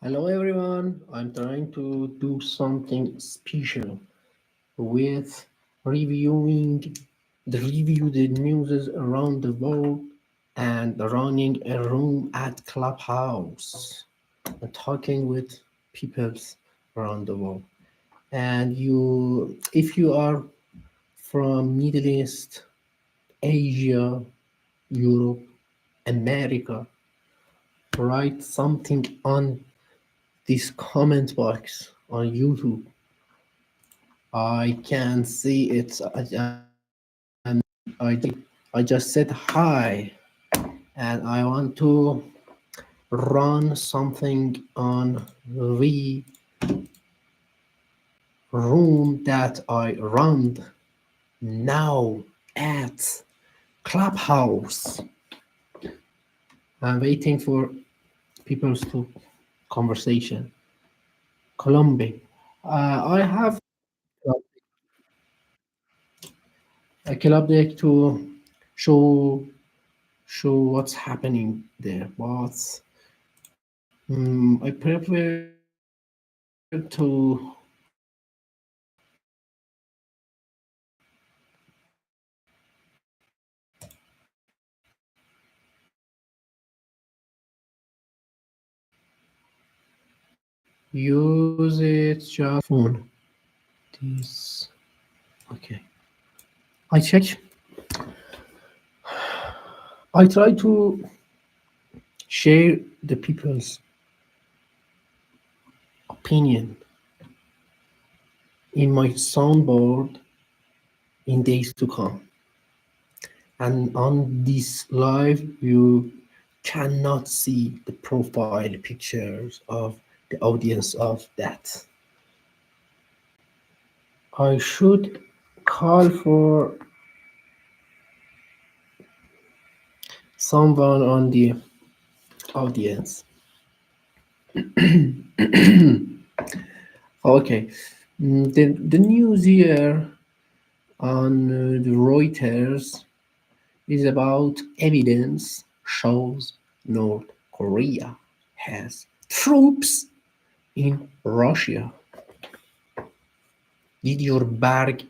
Hello everyone, I'm trying to do something special with reviewing review the news around the world and running a room at Clubhouse and talking with people around the world. And if you are from Middle East, Asia, Europe, America, write something on this comment box on YouTube. I can see it, and I just said hi, and I want to run something on the room that I run now at Clubhouse. I'm waiting for people's to conversation. Colombia. I have a club deck to show what's happening there. But I prefer to use it just phone. This okay. I check. I try to share the people's opinion in my soundboard in days to come. And on this live, you cannot see the profile pictures of the audience of that. I should call for someone on the audience. Okay. The news here on the Reuters is about evidence shows North Korea has troops in Russia. Did your bag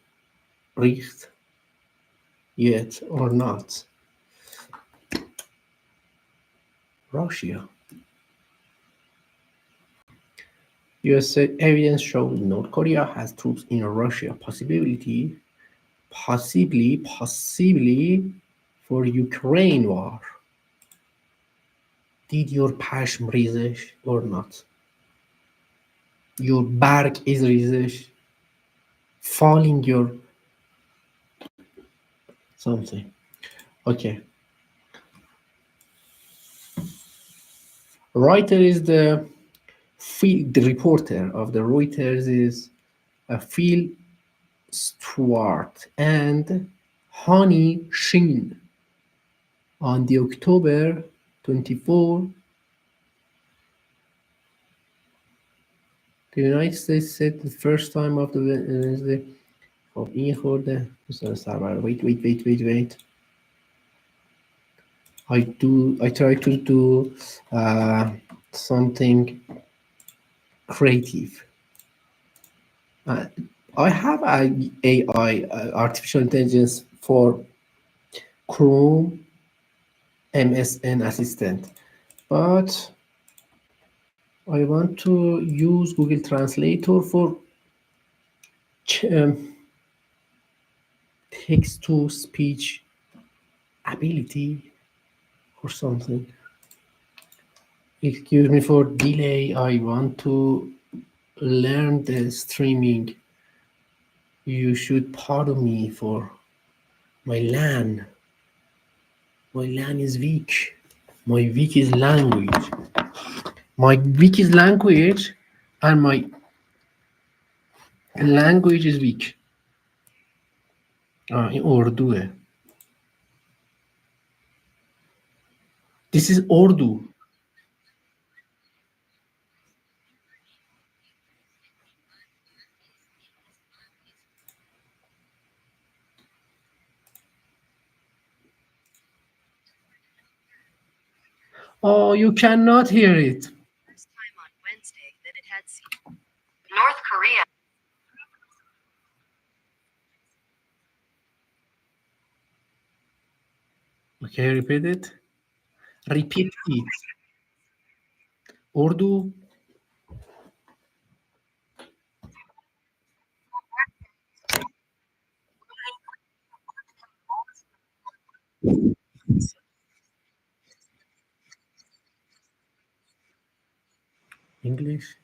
reach yet or not? Russia. US said evidence shows North Korea has troops in Russia. Possibly for Ukraine war. Did your passion resist or not? Your bark is resist, falling your something. Okay. Reuters is the reporter of the Reuters is Phil Stewart and Honey Sheen on the October 24. The United States said the first time of the Wednesday of این خورده wait. I try to do something creative. Uh, I have a AI, artificial intelligence for Chrome MSN assistant, but I want to use Google Translator for text to speech ability or something. Excuse me for delay. I want to learn the streaming. You should pardon me for my LAN. My LAN is weak. My weak is language. My weak is language, and my language is weak. In Urdu. This is Urdu. Oh, you cannot hear it. Okay, repeat it. Repeat it. Urdu, English.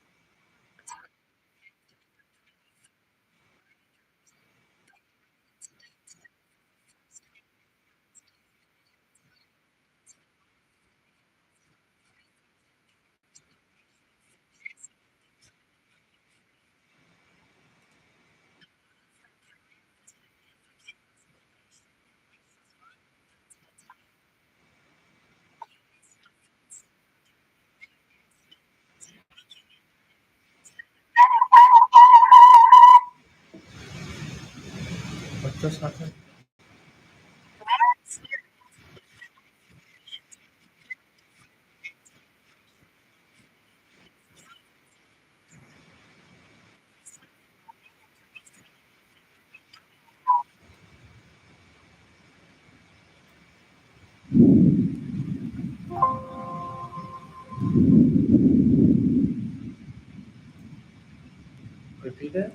What just happened? Repeat it.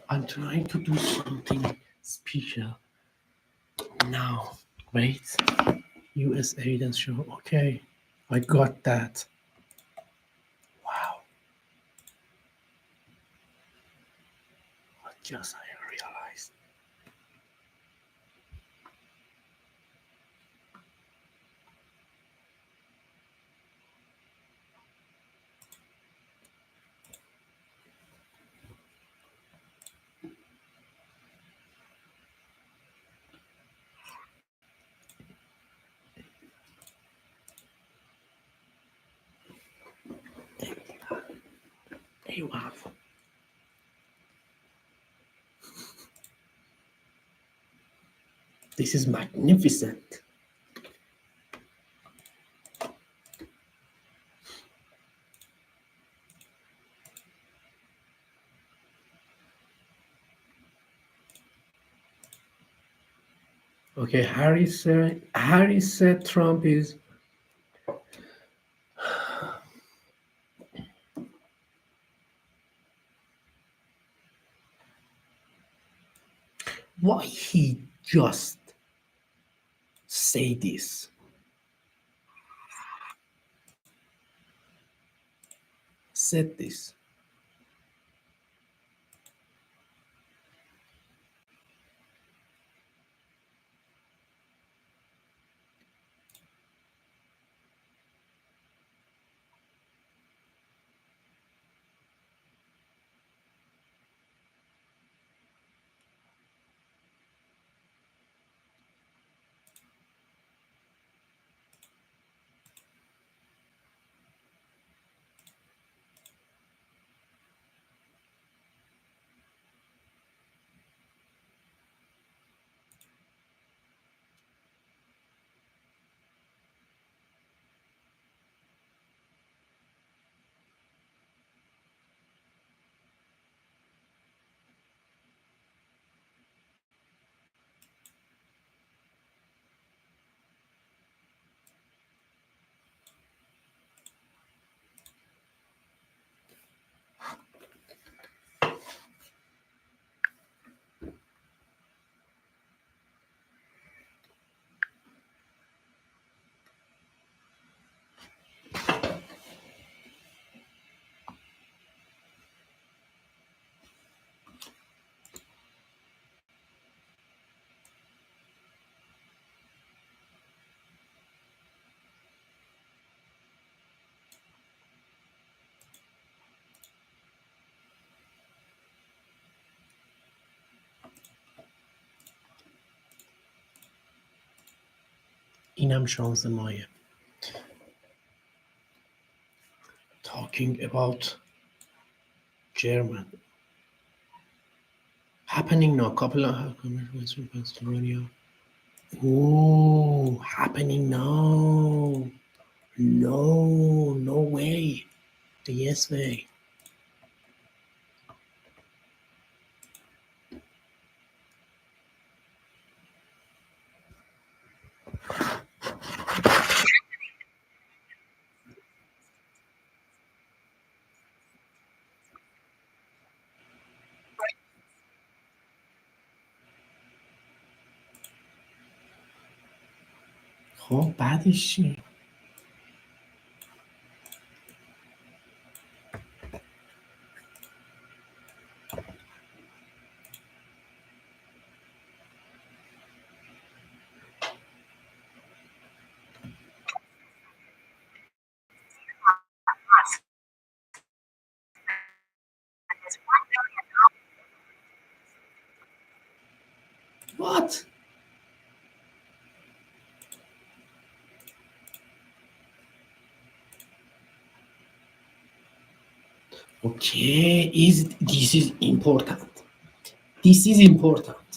I'm trying to do something special now. Wait. US evidence show. Okay. I got that. Wow. What just I realized. Hey, wow. This is magnificent. Okay, Harris said Trump is. Why he just say this? Said this. اینم شانس مایه. Talking about German. Happening now. Couple of Pennsylvania. Oh, happening now. No way. Yes way. خب بعدش چی؟ What? Okay, this is important. This is important.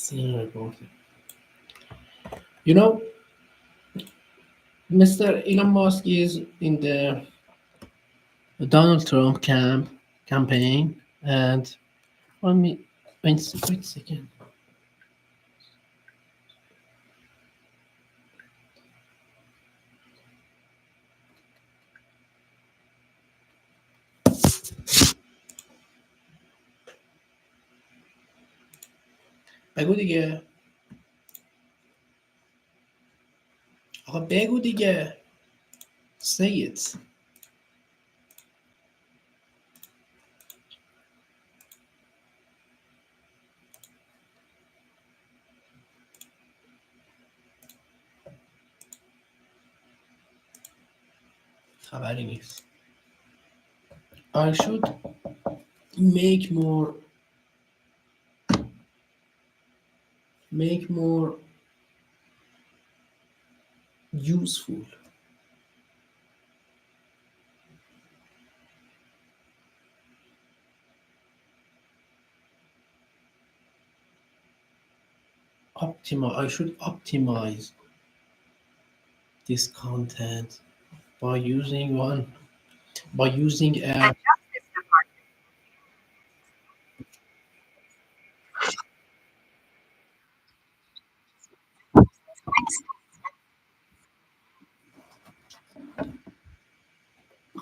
Very important. You know, Mr. Elon Musk is in the Donald Trump campaign, and wait a second. بگو دیگه. آقا بگو دیگه. Say it. خبری نیست. I should make more useful. I should optimize this content by using a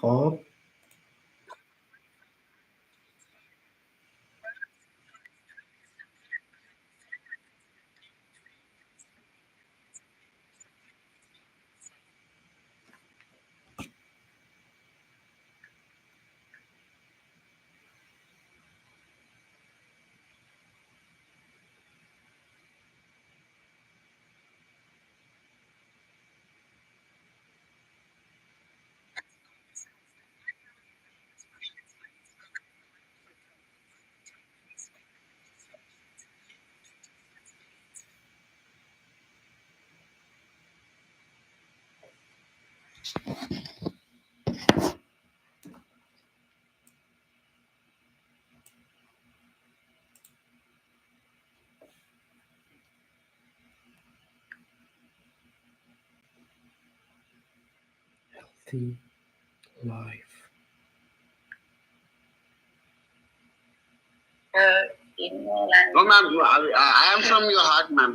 خب healthy life. No, ma'am. I am from your heart, ma'am.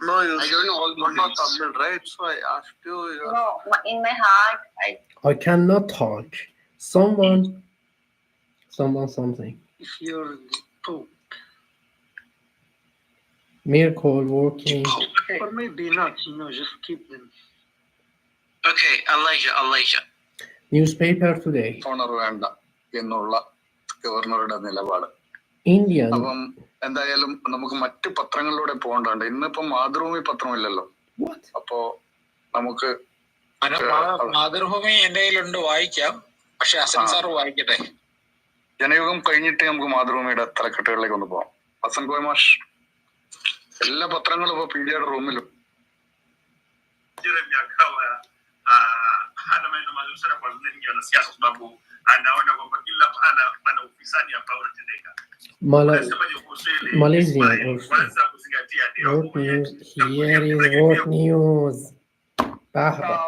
No, I don't know all these things. Subtle, right? So I asked you. No, in my heart, I cannot talk. Something. If you're too. Miracle working. For me, be not. Just keep them. Okay, Elijah. Newspaper today. Owner വേണ്ട എന്നുള്ള ഗവർണറുടെ നിലപാട്. Indian. അപ്പം എന്തായാലും നമുക്ക് മറ്റു പത്രങ്ങളിലൂടെ പോകണ്ടേ. ഇന്നിപ്പം മാതൃഭൂമി പത്രമില്ലല്ലോ. അപ്പോ നമുക്ക് മാതൃഭൂമി എന്റെ കയ്യിലുണ്ട്, വായിക്കാം. പക്ഷെ അസൻ സാർ വായിക്കട്ടെ. ജനയുഗം കഴിഞ്ഞിട്ട് നമുക്ക് മാതൃഭൂമിയുടെ തലക്കെട്ടുകളിലേക്ക് ഒന്ന് പോവാം. Pasan goemash. Ella patrangalo po pili roomilo. Jeremy akawa hana maneno mazuri sana kwa vile wanasiasa, sababu anaona kwamba kila pana ufisadi ambao unatendeka. Malaysia Kwanza kuzingatia world news. Here is world news. Bahba.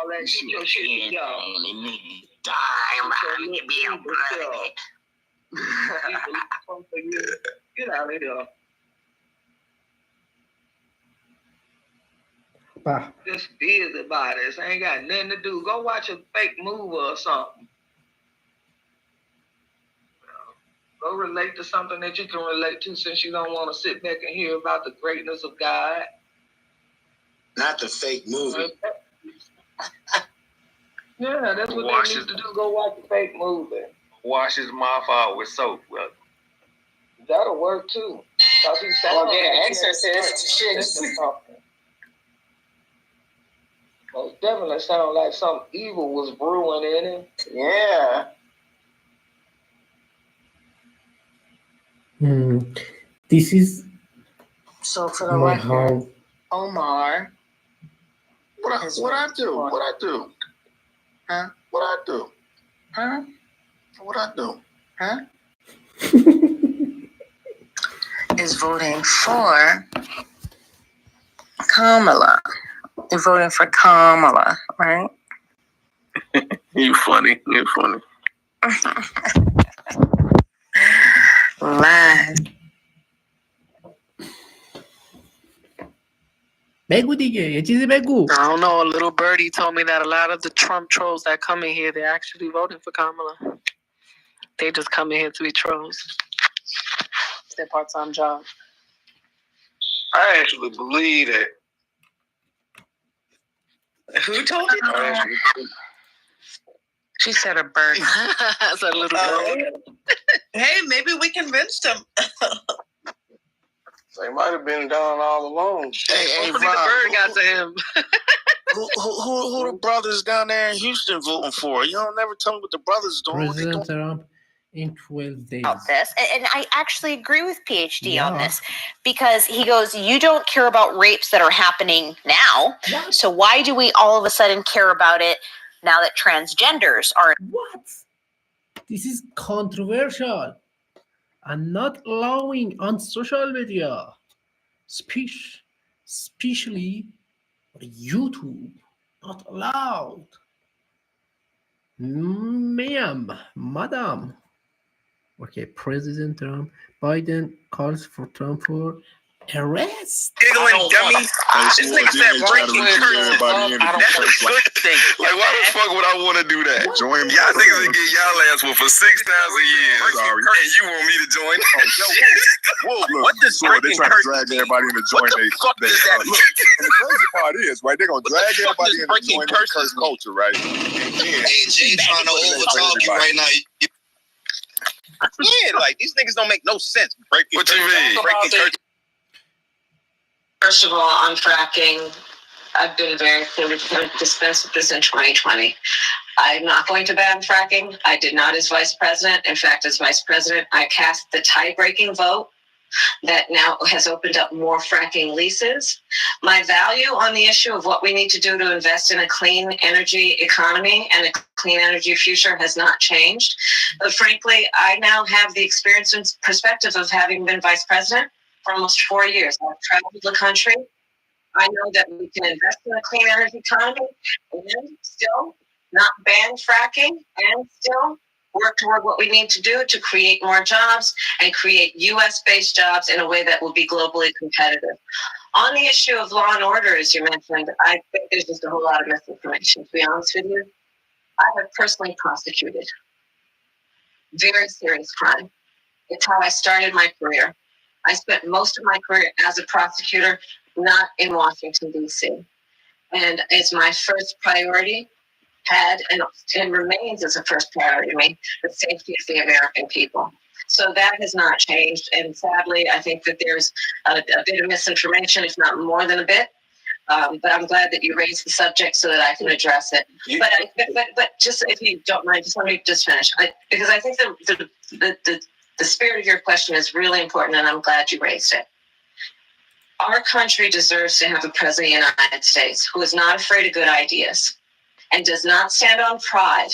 Get out of here. Bah. Just busy about this. I ain't got nothing to do. Go watch a fake movie or something. Go relate to something that you can relate to, since you don't want to sit back and hear about the greatness of God. Not the fake movie. Yeah, that's what they need to do. Go watch a fake movie. Wash his mouth out with soap. Well, that'll work too. Or get an exorcist. Most definitely sound like some evil was brewing in him. Yeah. This is So for the my record, house. Omar. What I do? Huh? What I do? Huh? What I do? Huh? Is voting for Kamala. You're voting for Kamala, right? you funny. Lies. بگو دیگه یه چیزی بگو. I don't know. A little birdie told me that a lot of the Trump trolls that come in here, they're actually voting for Kamala. They just come in here to be trolls. It's their part-time job. I actually believe that. Who told you? She said a birdie. That's a little bird. Hey, maybe we convinced him. They might have been done all along. Hey, Hopefully the bird got to him. Who the brothers down there in Houston voting for? You don't never tell me what the brothers doing. President Trump in 12 days. About this, and I actually agree with PhD on Yeah. this, because he goes, you don't care about rapes that are happening now, What? so why do we all of a sudden care about it now that transgenders are? What? This is controversial and not allowing on social media, especially on YouTube. Not allowed. Madam. Okay, President Trump. Biden calls for Trump for arrest. Giggling dummy. This nigga said breaking curses. That's a good thing. Like, why the fuck would I want to do that? Join me. Y'all niggas will get y'all ass whooped for 6,000 years. Sorry. And you want me to join? Whoa, look, What does they breaking try to curses drag everybody in the joint. What the fuck does that look, and the crazy part is, right, they're going to What the drag fuck everybody does in the breaking joint curses curse culture, right? And then, Hey, Jay trying to overtalk you right now. Yeah, like these niggas don't make no sense. Breaking What you mean? Breaking curses. First of all, on fracking, I've been very clear to dispense with this in 2020. I'm not going to ban fracking. I did not as vice president. In fact, as vice president, I cast the tie-breaking vote that now has opened up more fracking leases. My value on the issue of what we need to do to invest in a clean energy economy and a clean energy future has not changed. But frankly, I now have the experience and perspective of having been vice president for almost 4 years. I've traveled the country. I know that we can invest in a clean energy economy and still not ban fracking and still work toward what we need to do to create more jobs and create U.S.-based jobs in a way that will be globally competitive. On the issue of law and order, as you mentioned, I think there's just a whole lot of misinformation, to be honest with you. I have personally prosecuted very serious crime. It's how I started my career. I spent most of my career as a prosecutor, not in Washington, D.C. And it's my first priority, had and remains as a first priority to me, the safety of the American people. So that has not changed. And sadly, I think that there's a bit of misinformation, if not more than a bit. But I'm glad that you raised the subject so that I can address it. But just if you don't mind, just let me just finish. Because I think the the spirit of your question is really important, and I'm glad you raised it. Our country deserves to have a president of the United States who is not afraid of good ideas and does not stand on pride.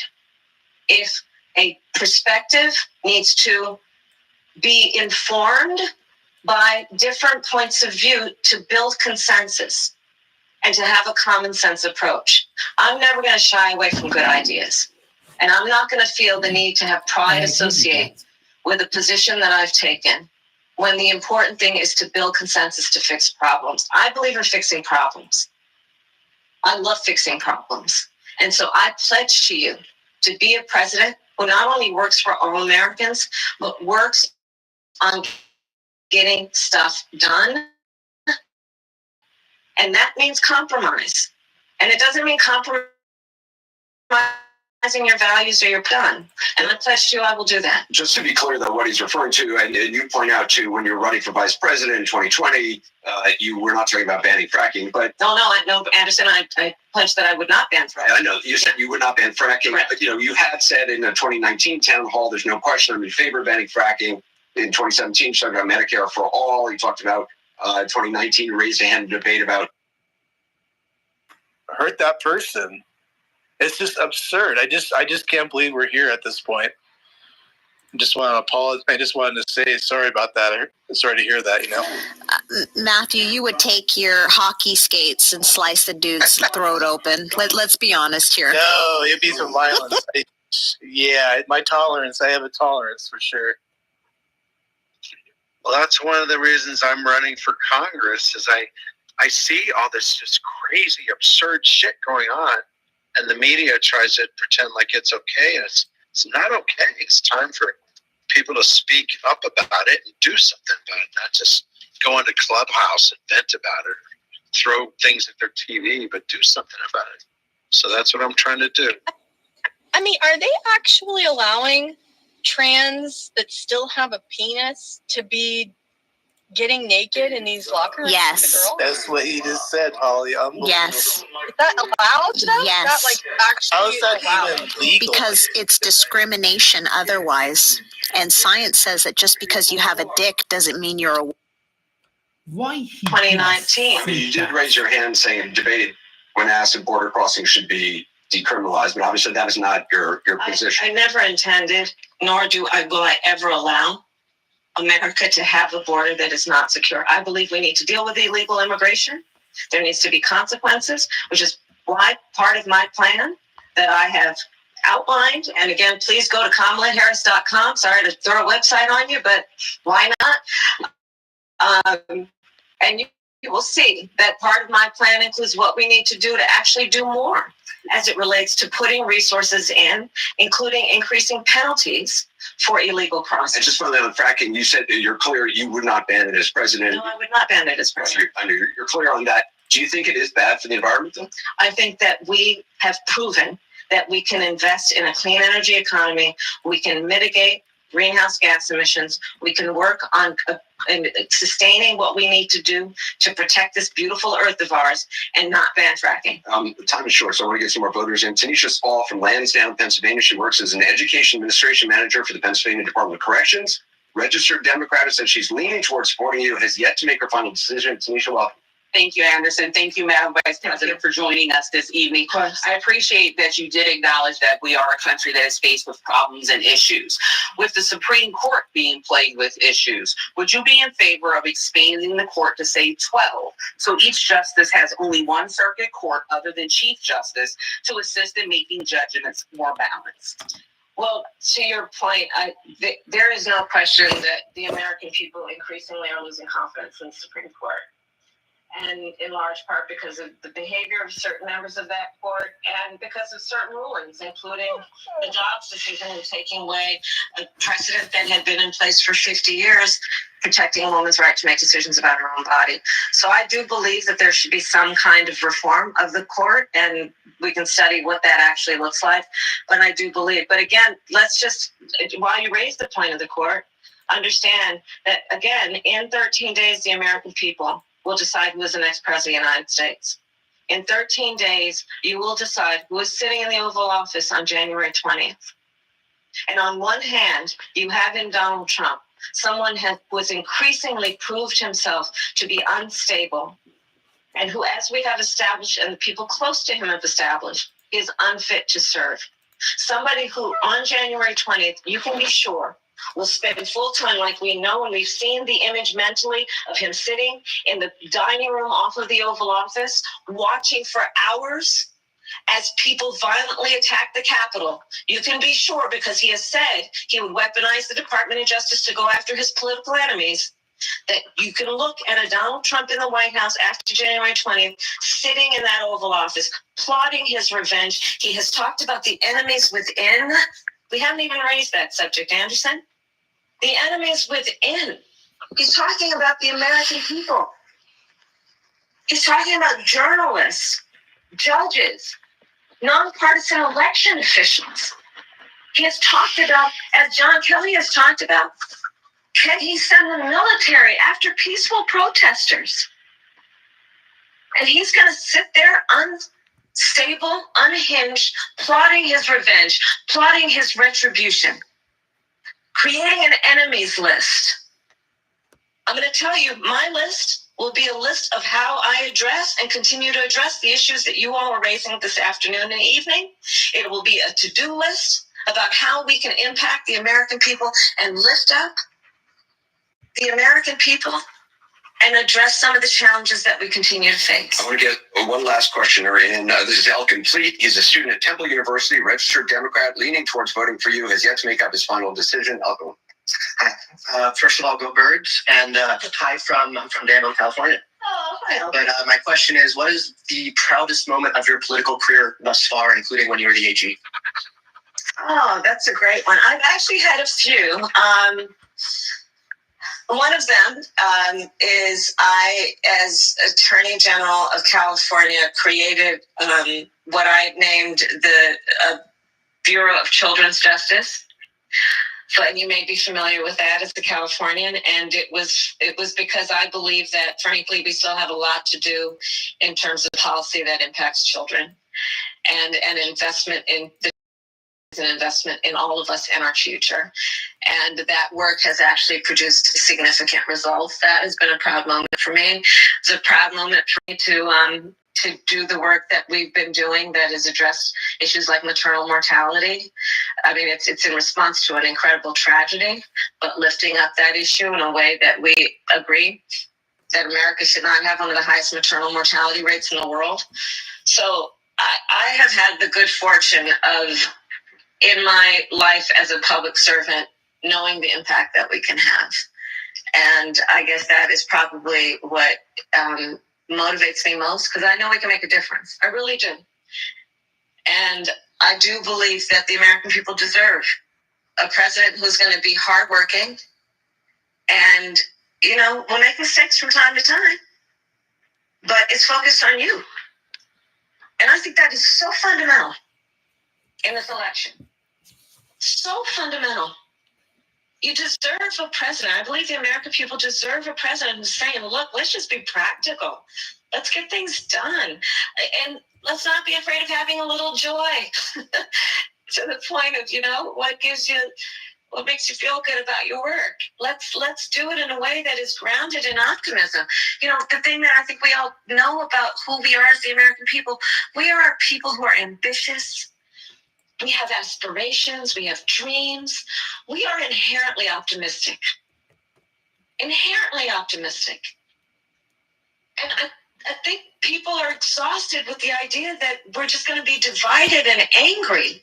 If a perspective needs to be informed by different points of view to build consensus and to have a common sense approach. I'm never going to shy away from good ideas. And I'm not going to feel the need to have pride associated with a position that I've taken when the important thing is to build consensus to fix problems. I believe in fixing problems. I love fixing problems. And so I pledge to you to be a president who not only works for all Americans, but works on getting stuff done. And that means compromise. And it doesn't mean compromising your values or your done. And I pledge to you I will do that. Just to be clear, though, what he's referring to, and you point out to when you were running for vice president in 2020, you were not talking about banning fracking, but... No, Anderson, I pledged that I would not ban fracking. I know, you said you would not ban fracking, right. But you had said in the 2019 town hall, there's no question I'm in favor of banning fracking. In 2017, you talked about Medicare for all. You talked about 2019, raised a hand in debate about... Hurt that person. It's just absurd. I just can't believe we're here at this point. I just want to apologize. I just wanted to say sorry about that. Sorry to hear that, Matthew, you would take your hockey skates and slice the dude's throat open. Let's be honest here. No, it'd be some violence. My tolerance. I have a tolerance for sure. Well, that's one of the reasons I'm running for Congress is I see all this just crazy, absurd shit going on. And the media tries to pretend like it's okay. And it's not okay. It's time for people to speak up about it and do something about it, not just go into Clubhouse and vent about it, or throw things at their TV, but do something about it. So that's what I'm trying to do. I mean, are they actually allowing trans that still have a penis to be getting naked in these locker rooms? Yes. That's what he just said, Holly. Yes. Is that allowed though? Yes. Is that actually How is that allowed? even legal? Because it's discrimination otherwise. And science says that just because you have a dick doesn't mean you're a... Why he 2019. I mean, you did raise your hand saying debate when asked if border crossing should be decriminalized, but obviously that is not your position. I never intended, nor will I ever allow America to have a border that is not secure. I believe we need to deal with illegal immigration. There needs to be consequences, which is why part of my plan that I have outlined. And again, please go to KamalaHarris.com. Sorry to throw a website on you, but why not? And you will see that part of my plan includes what we need to do to actually do more as it relates to putting resources in, including increasing penalties for illegal crossings. And just finally on fracking, you said you're clear you would not ban it as president. No, I would not ban it as president. You're clear on that. Do you think it is bad for the environment, though? I think that we have proven that we can invest in a clean energy economy. We can mitigate greenhouse gas emissions. We can work on sustaining what we need to do to protect this beautiful earth of ours and not ban fracking. Time is short, so I want to get some more voters in. Tanisha Spall from Lansdowne, Pennsylvania. She works as an education administration manager for the Pennsylvania Department of Corrections. Registered Democrat, who said she's leaning towards supporting you, has yet to make her final decision. Tanisha, welcome. Thank you, Anderson. Thank you, Madam Vice President, for joining us this evening. I appreciate that you did acknowledge that we are a country that is faced with problems and issues. With the Supreme Court being plagued with issues, would you be in favor of expanding the court to say 12, so each justice has only one circuit court other than Chief Justice to assist in making judgments more balanced? Well, to your point, there is no question that the American people increasingly are losing confidence in the Supreme Court. And in large part because of the behavior of certain members of that court and because of certain rulings, including the Dobbs decision and taking away a precedent that had been in place for 50 years, protecting a woman's right to make decisions about her own body. So I do believe that there should be some kind of reform of the court, and we can study what that actually looks like. But I do believe, but again, let's just, while you raise the point of the court, understand that, again, in 13 days, the American people will decide who is the next president of the United States. In 13 days, you will decide who is sitting in the Oval Office on January 20th. And on one hand, you have in Donald Trump someone who has increasingly proved himself to be unstable, and who, as we have established and the people close to him have established, is unfit to serve. Somebody who on January 20th, you can be sure, will spend full time, like we know, and we've seen the image mentally of him sitting in the dining room off of the Oval Office, watching for hours as people violently attack the Capitol. You can be sure, because he has said he would weaponize the Department of Justice to go after his political enemies, that you can look at a Donald Trump in the White House after January 20th, sitting in that Oval Office, plotting his revenge. He has talked about the enemies within. We haven't even raised that subject, Anderson. The enemies within. He's talking about the American people. He's talking about journalists, judges, nonpartisan election officials. He has talked about, as John Kelly has talked about, can he send the military after peaceful protesters? And he's going to sit there unstable, unhinged, plotting his revenge, plotting his retribution, creating an enemies list. I'm going to tell you, my list will be a list of how I address and continue to address the issues that you all are raising this afternoon and evening. It will be a to-do list about how we can impact the American people and lift up the American people and address some of the challenges that we continue to face. I want to get one last questioner in. This is El Complete. He's a student at Temple University, registered Democrat, leaning towards voting for you, has yet to make up his final decision. Elko. First of all, go Birds, and hi I'm from Danville, California. Oh, hi. But my question is, what is the proudest moment of your political career thus far, including when you were the AG? Oh, that's a great one. I've actually had a few. One of them is I, as Attorney General of California, created what I named the Bureau of Children's Justice. But you may be familiar with that as a Californian, and it was because I believe that, frankly, we still have a lot to do in terms of policy that impacts children, and an investment in all of us and our future. And that work has actually produced significant results. That has been a proud moment for me. It's a proud moment for me to do the work that we've been doing that has addressed issues like maternal mortality. I mean, it's in response to an incredible tragedy, but lifting up that issue in a way that we agree that America should not have one of the highest maternal mortality rates in the world. So I have had the good fortune of, in my life as a public servant, knowing the impact that we can have. And I guess that is probably what motivates me most, because I know we can make a difference. I really do. And I do believe that the American people deserve a president who's going to be hardworking and, will make mistakes from time to time, but it's focused on you. And I think that is so fundamental in this election. So fundamental. You deserve a president. I believe the American people deserve a president who's saying, look, let's just be practical. Let's get things done. And let's not be afraid of having a little joy to the point of, what makes you feel good about your work. Let's do it in a way that is grounded in optimism. The thing that I think we all know about who we are as the American people, we are people who are ambitious. We have aspirations, we have dreams. We are inherently optimistic. Inherently optimistic. And I think people are exhausted with the idea that we're just going to be divided and angry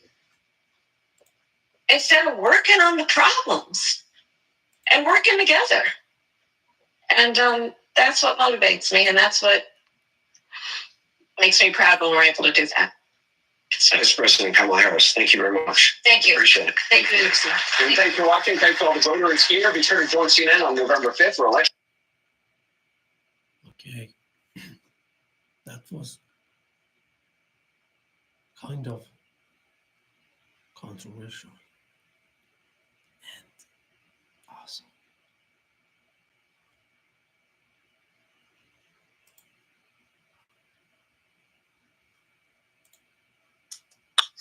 instead of working on the problems and working together. And that's what motivates me, and that's what makes me proud when we're able to do that. Vice President Kamala Harris, thank you very much. Thank you. Appreciate it. Thank you. And thanks for watching. Thanks to all the voters here. Be sure to join CNN on November 5th for election. Okay. That was kind of controversial and awesome.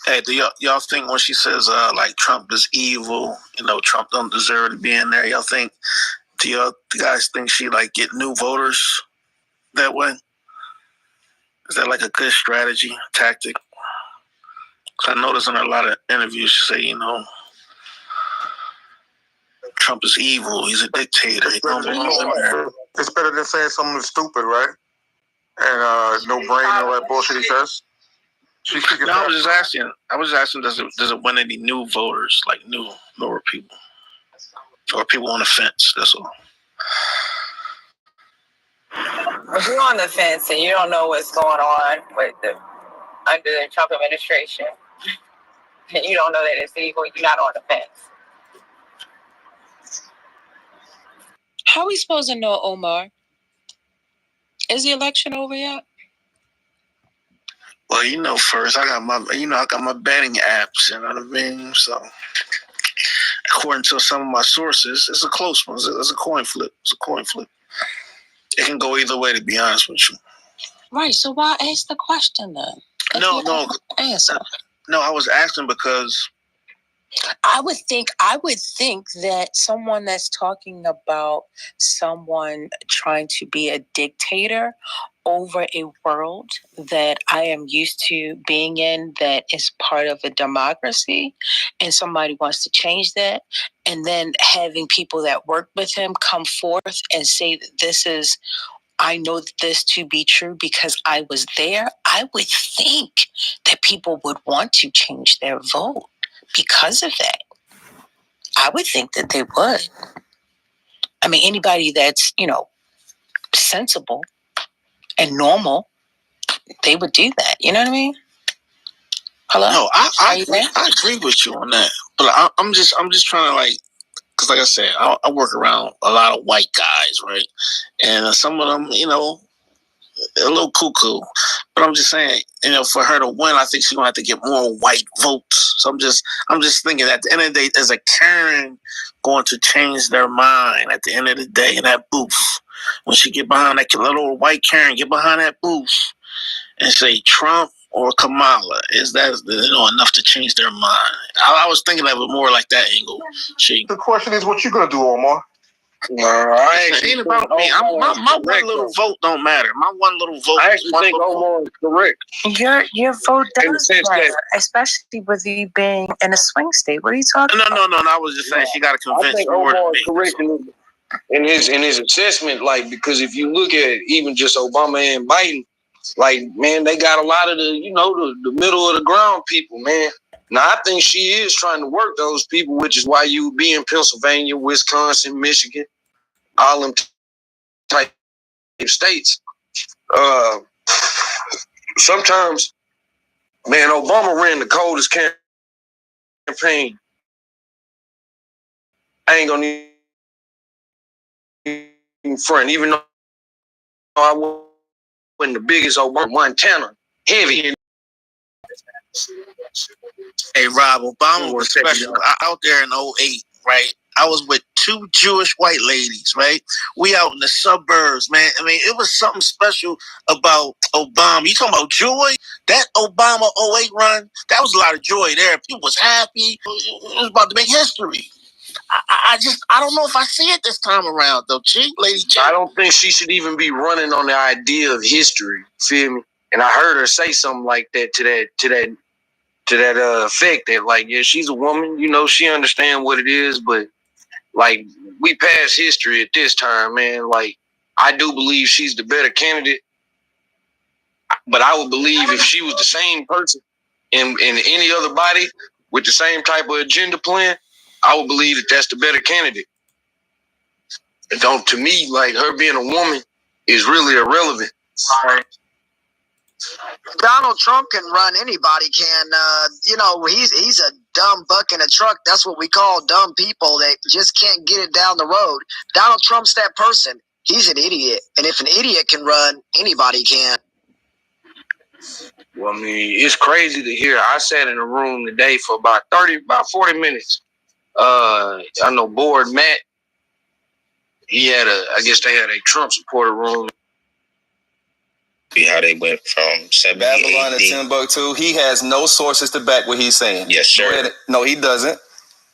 Hey, do y'all think when she says like Trump is evil, Trump don't deserve to be in there? Do y'all guys think she like get new voters that way? Is that like a good strategy, tactic? Because I noticed in a lot of interviews she say, Trump is evil. He's a dictator. He don't belong in there. It's better than saying something stupid, right? And no brain and all that bullshit he says. No, I was just asking, does it win any new voters, like newer people, or people on the fence? That's all. If you're on the fence and you don't know what's going on under the Trump administration, and you don't know that it's evil, you're not on the fence. How are we supposed to know, Omar? Is the election over yet? Well, first I got my betting apps, you know what I mean? So according to some of my sources, it's a close one. It's a coin flip. It can go either way, to be honest with you. Right. So why ask the question then? No. Answer. No, I was asking because I would think that someone that's talking about someone trying to be a dictator over a world that I am used to being in, that is part of a democracy, and somebody wants to change that, and then having people that work with him come forth and say that I know this to be true because I was there, I would think that people would want to change their vote because of that. I would think that they would. I mean, anybody that's, sensible and normal, they would do that. You know what I mean? Hello? No, I agree with you on that. But I'm just trying to because like I said, I work around a lot of white guys, right? And some of them, a little cuckoo. But I'm just saying, for her to win, I think she's gonna have to get more white votes. So I'm just thinking at the end of the day, is a Karen going to change their mind at the end of the day in that booth? When she get behind that little white Karen, get behind that booth and say Trump or Kamala, is that enough to change their mind? I was thinking of it more like that angle. The question is, what you gonna do, Omar? It ain't about me. My one little vote don't matter. My one little vote. I actually think Omar is correct. Your vote does matter, especially with you being in a swing state. What are you talking about? No. I was just saying she got to convince more than me. Correct in his assessment, because if you look at even just Obama and Biden, man, they got a lot of the middle of the ground people, man. Now, I think she is trying to work those people, which is why you be in Pennsylvania, Wisconsin, Michigan, all them type states. Sometimes, man, Obama ran the coldest campaign. I ain't gonna even front, even though I wasn't the biggest Obama. Montana, heavy. Hey, Rob, Obama was special. Out there in 2008, right? I was with two Jewish white ladies, right? We out in the suburbs, man. I mean, it was something special about Obama. You talking about joy? That Obama 2008 run, that was a lot of joy there. People was happy. It was about to make history. I don't know if I see it this time around, though, Lady Chick. I don't think she should even be running on the idea of history. Feel me? And I heard her say something like that to that effect that yeah, she's a woman, she understand what it is, but we pass history at this time, man. I do believe she's the better candidate, but I would believe if she was the same person in any other body with the same type of agenda plan, I would believe that that's the better candidate. To me, her being a woman is really irrelevant. Donald Trump can run, anybody can. He's a dumb buck in a truck. That's what we call dumb people that just can't get it down the road. Donald Trump's that person. He's an idiot. And if an idiot can run, anybody can. Well, I mean, it's crazy to hear. I sat in a room today for about 40 minutes. I know Board Matt, I guess they had a Trump supporter room. How they went from 70 Babylon AD. to Timbuktu. He has no sources to back what he's saying. Yes, sir. No, he doesn't.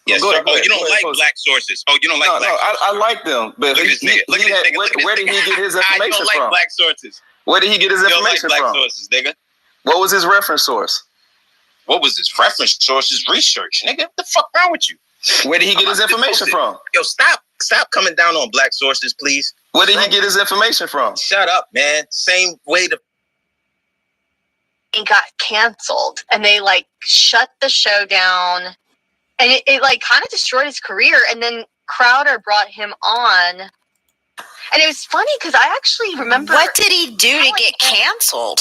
Yes, go sir. ahead, go Oh, ahead, you don't go ahead, like post. black sources. Oh, you don't like black sources. I like them. But Look at this nigga. Look at this nigga. Where did he get his information I don't like from? black sources. Where did he get his You don't like information black from? sources, nigga. What was his reference source? What was his reference source? His research, nigga. What the fuck wrong with you? Where did he get his information from? Yo, stop coming down on black sources, please. Where did he get his information from? Shut up, man. Same way to. It got canceled, and they like shut the show down, and it like kind of destroyed his career. And then Crowder brought him on, and it was funny because I actually remember. What did he do to get canceled?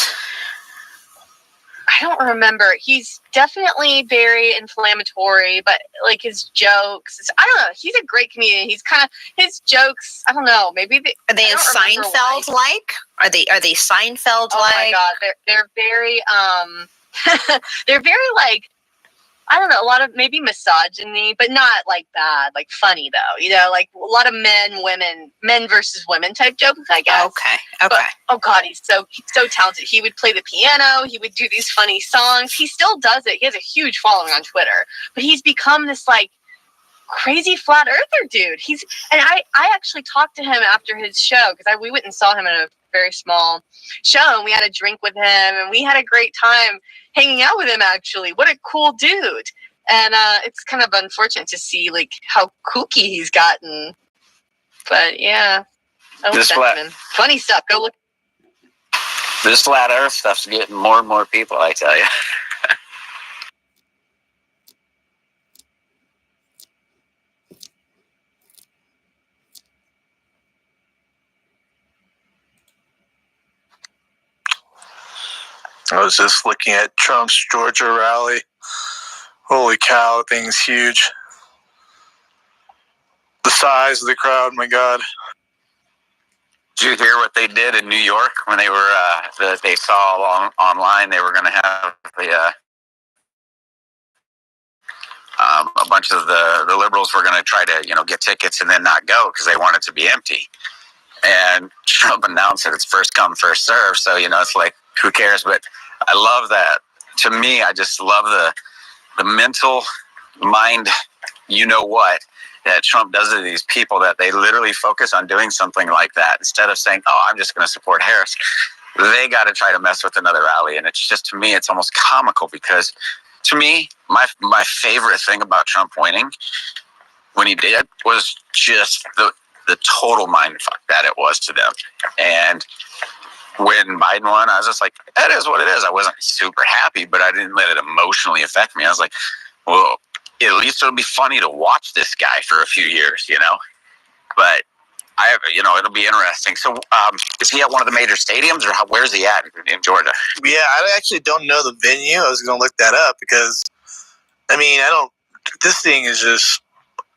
I don't remember. He's definitely very inflammatory, but like his jokes, I don't know. He's a great comedian. He's kind of his jokes. I don't know. Maybe Are they Seinfeld like? Are they Seinfeld like? Oh my god, they're very they're very like, I don't know, a lot of maybe misogyny, but not like bad, like funny though. You know, like a lot of men versus women type jokes, I guess. Okay. But, oh god, he's so talented. He would play the piano. He would do these funny songs. He still does it. He has a huge following on Twitter, but he's become this like crazy flat earther dude. I actually talked to him after his show because we went and saw him in a very small show, and we had a drink with him, and we had a great time hanging out with him. Actually, what a cool dude. And it's kind of unfortunate to see like how kooky he's gotten, but yeah, funny stuff. Go look. This flat earth stuff's getting more and more people, I tell you. I was just looking at Trump's Georgia rally. Holy cow, the thing's huge. The size of the crowd, my God. Did you hear what they did in New York when they were, they saw online they were going to have a bunch of the liberals were going to try to, get tickets and then not go because they want it to be empty. And Trump announced that it's first come, first serve. So, it's like, who cares? But I love that. To me, I just love the mental mind, that Trump does to these people, that they literally focus on doing something like that instead of saying, oh, I'm just going to support Harris. They got to try to mess with another rally. And it's just, to me, it's almost comical because to me, my favorite thing about Trump winning when he did was just the total mindfuck that it was to them. And when Biden won, I was just like, that is what it is. I wasn't super happy, but I didn't let it emotionally affect me. I was like, well, at least it'll be funny to watch this guy for a few years, But it'll be interesting. So, is he at one of the major stadiums, or where's he at in Georgia? Yeah, I actually don't know the venue. I was going to look that up because, this thing is just,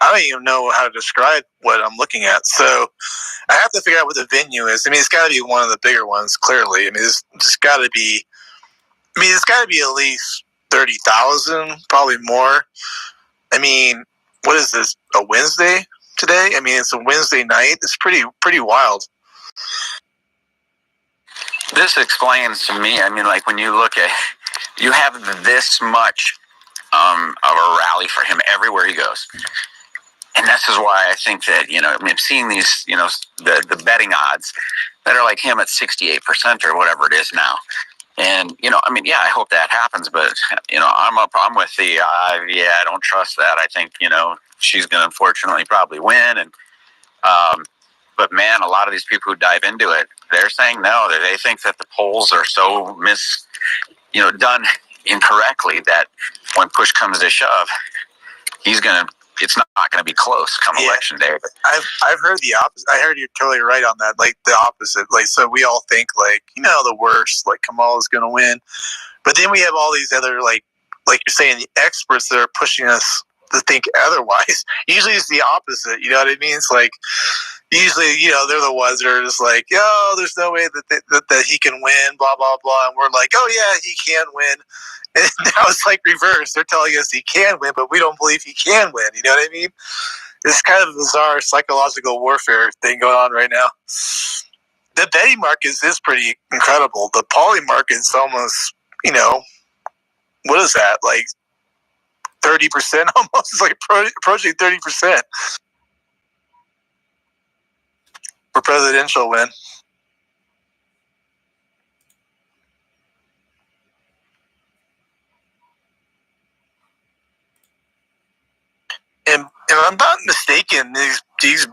I don't even know how to describe what I'm looking at. So I have to figure out what the venue is. It's got to be one of the bigger ones, clearly. It's got to be, it's got to be at least 30,000, probably more. What is this, a Wednesday today? It's a Wednesday night. It's pretty wild. This explains to me, like when you look at, you have this much of a rally for him everywhere he goes. And this is why I think that, seeing these, the betting odds that are like him at 68% or whatever it is now. And, I hope that happens, but, I'm with the, I don't trust that. I think, she's going to unfortunately probably win. And, but man, a lot of these people who dive into it, they're saying no, they think that the polls are so done incorrectly that when push comes to shove, it's not going to be close come election day. I've heard the opposite. I heard you're totally right on that. Like the opposite. Like, so we all think the worst, like Kamala's going to win. But then we have all these other, like you're saying, the experts that are pushing us to think otherwise. Usually it's the opposite. You know what I mean? It's like, usually, they're the ones that are just like, there's no way that he can win, blah, blah, blah. And we're like, oh yeah, he can win. And now it's like reverse. They're telling us he can win, but we don't believe he can win. You know what I mean? It's kind of a bizarre psychological warfare thing going on right now. The Betty market is pretty incredible. The Polly market's almost, what is that? Like 30% almost. It's like approaching 30% for presidential win. And if I'm not mistaken, these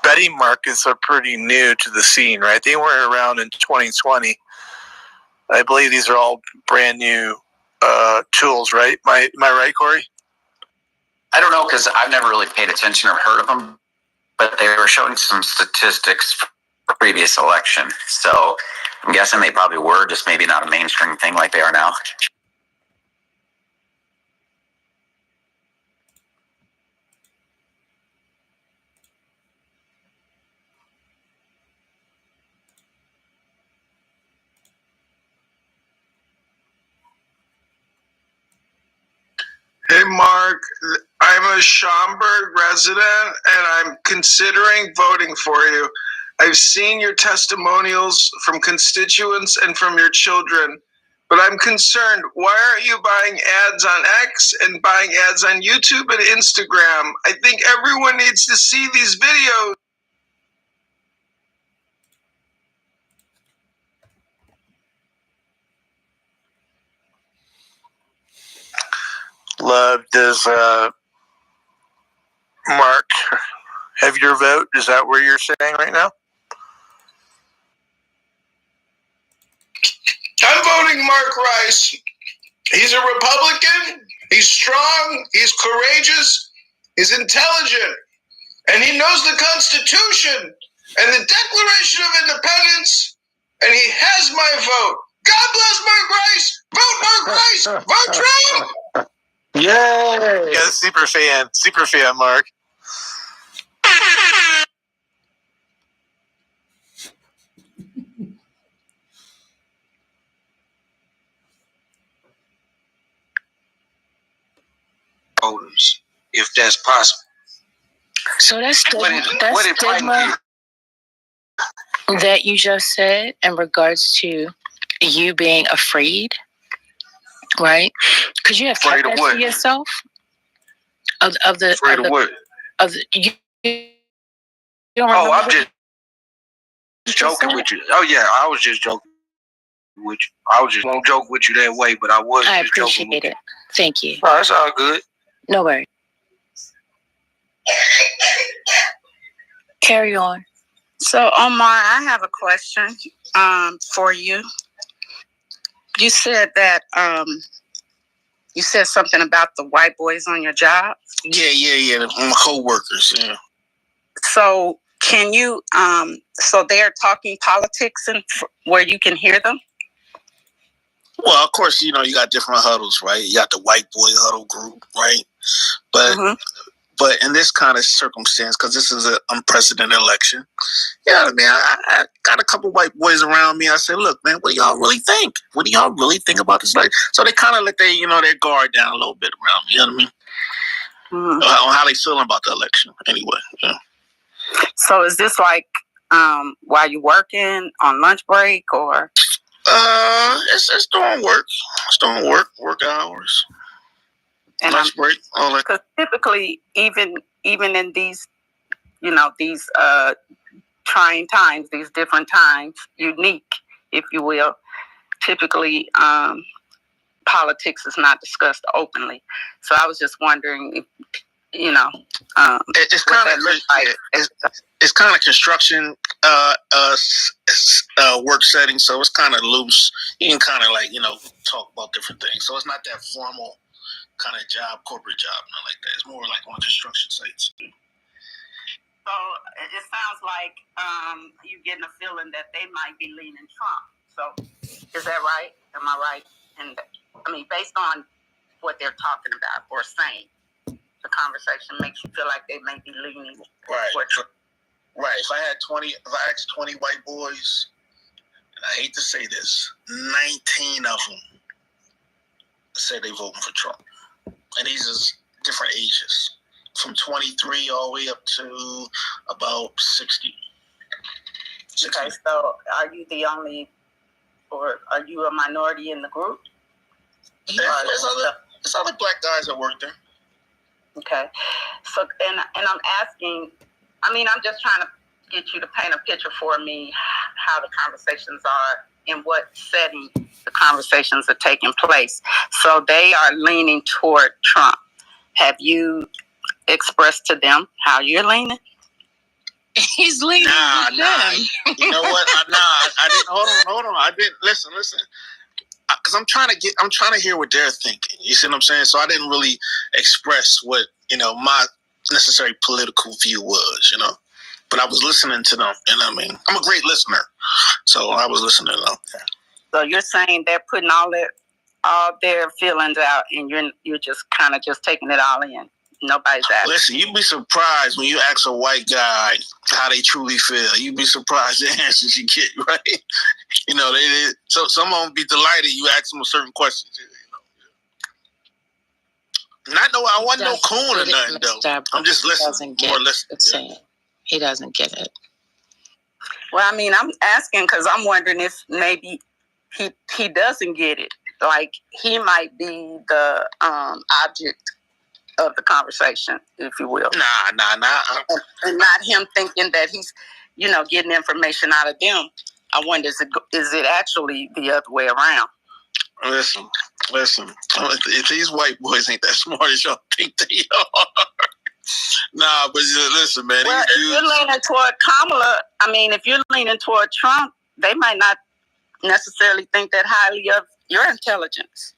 betting markets are pretty new to the scene, right? They weren't around in 2020. I believe these are all brand new tools, right? Am I right, Corey? I don't know because I've never really paid attention or heard of them, but they were showing some statistics for previous election. So I'm guessing they probably were, just maybe not a mainstream thing like they are now. Hey, Mark, I'm a Schaumburg resident and I'm considering voting for you. I've seen your testimonials from constituents and from your children, but I'm concerned. Why aren't you buying ads on X and buying ads on YouTube and Instagram? I think everyone needs to see these videos. Love, does Mark have your vote? Is that where you're saying right now? I'm voting Mark Rice. He's a Republican. He's strong. He's courageous. He's intelligent. And he knows the Constitution and the Declaration of Independence. And he has my vote. God bless Mark Rice. Vote Mark Rice. Vote Trump. Yay! Yeah, super fan, Mark. Voters, if that's possible. So that's stigma that you just said in regards to you being afraid, right? Because you have kept that to yourself. Of the afraid of what? You don't remember? I'm just joking with you. Oh yeah, I was just joking with you. I was just won't joke with you that way, but I was. I just joking appreciate with it. Thank you. Oh, that's all good. No worries. Carry on. So, Omar, I have a question for you. You said that you said something about the white boys on your job. Yeah. My co-workers. Yeah. So, can you? So they're talking politics and where you can hear them. Well, of course, you got different huddles, right? You got the white boy huddle group, right? But but in this kind of circumstance, because this is an unprecedented election, I got a couple white boys around me. I said, look, man, what do y'all really think? What do y'all really think about this election? So they kind of let their guard down a little bit around me, you know what I mean? On how they feeling about the election, anyway. Yeah. So is this like while you working on lunch break or? It's doing work. It's doing work hours. And lunch break, all that. Because typically, even in these, these trying times, these different times, unique, if you will, typically politics is not discussed openly. So I was just wondering if, it's kind of like. It's kind of construction work setting, so it's kind of loose. You can kind of talk about different things. So it's not that formal kind of job, corporate job, not like that. It's more like on construction sites. So it sounds like you're getting a feeling that they might be leaning Trump. So is that right? Am I right? And based on what they're talking about or saying, the conversation makes you feel like they may be leaning toward Trump. Right. If I asked 20 white boys, and I hate to say this, 19 of them said they voting for Trump. And these are different ages, from 23 all the way up to about 60. Okay, so are you the only, or are you a minority in the group? Yeah, there's other black guys that work there. Okay, so and I'm asking, I mean, I'm just trying to get you to paint a picture for me how the conversations are, in what setting the conversations are taking place. So they are leaning toward Trump. Have you expressed to them how you're leaning? He's leaning with them. You know what? I didn't. Hold on. I didn't listen. Because I'm trying to hear what they're thinking. You see what I'm saying? So I didn't really express what my necessary political view was. But I was listening to them. You know what I mean? I'm a great listener, so I was listening to them. So you're saying they're putting all their feelings out, and you're just kind of just taking it all in. Nobody's asking. Listen, you'd be surprised when you ask a white guy how they truly feel. You'd be surprised the answers you get, right? So some of them be delighted you ask them a certain question. I wasn't no coon or nothing, though. I'm just listening, more listening. He doesn't get it. Well, I mean, I'm asking because I'm wondering if maybe he doesn't get it. Like, he might be the object of the conversation, if you will. Nah. And not him thinking that he's, getting information out of them. I wonder, is it actually the other way around? Listen. If these white boys ain't that smart as y'all think they are. Nah, but listen, man. Well, if you're leaning toward Kamala, if you're leaning toward Trump, they might not necessarily think that highly of your intelligence.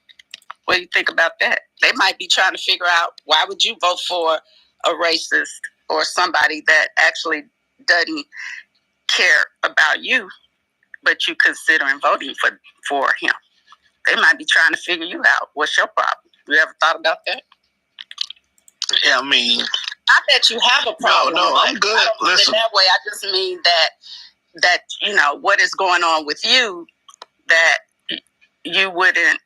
What do you think about that? They might be trying to figure out, why would you vote for a racist or somebody that actually doesn't care about you, but you considering voting for him? They might be trying to figure you out. What's your problem? You ever thought about that? Yeah, I mean, I bet you have a problem. No, I'm good. I don't mean Listen. it that way. I just mean that what is going on with you, that you wouldn't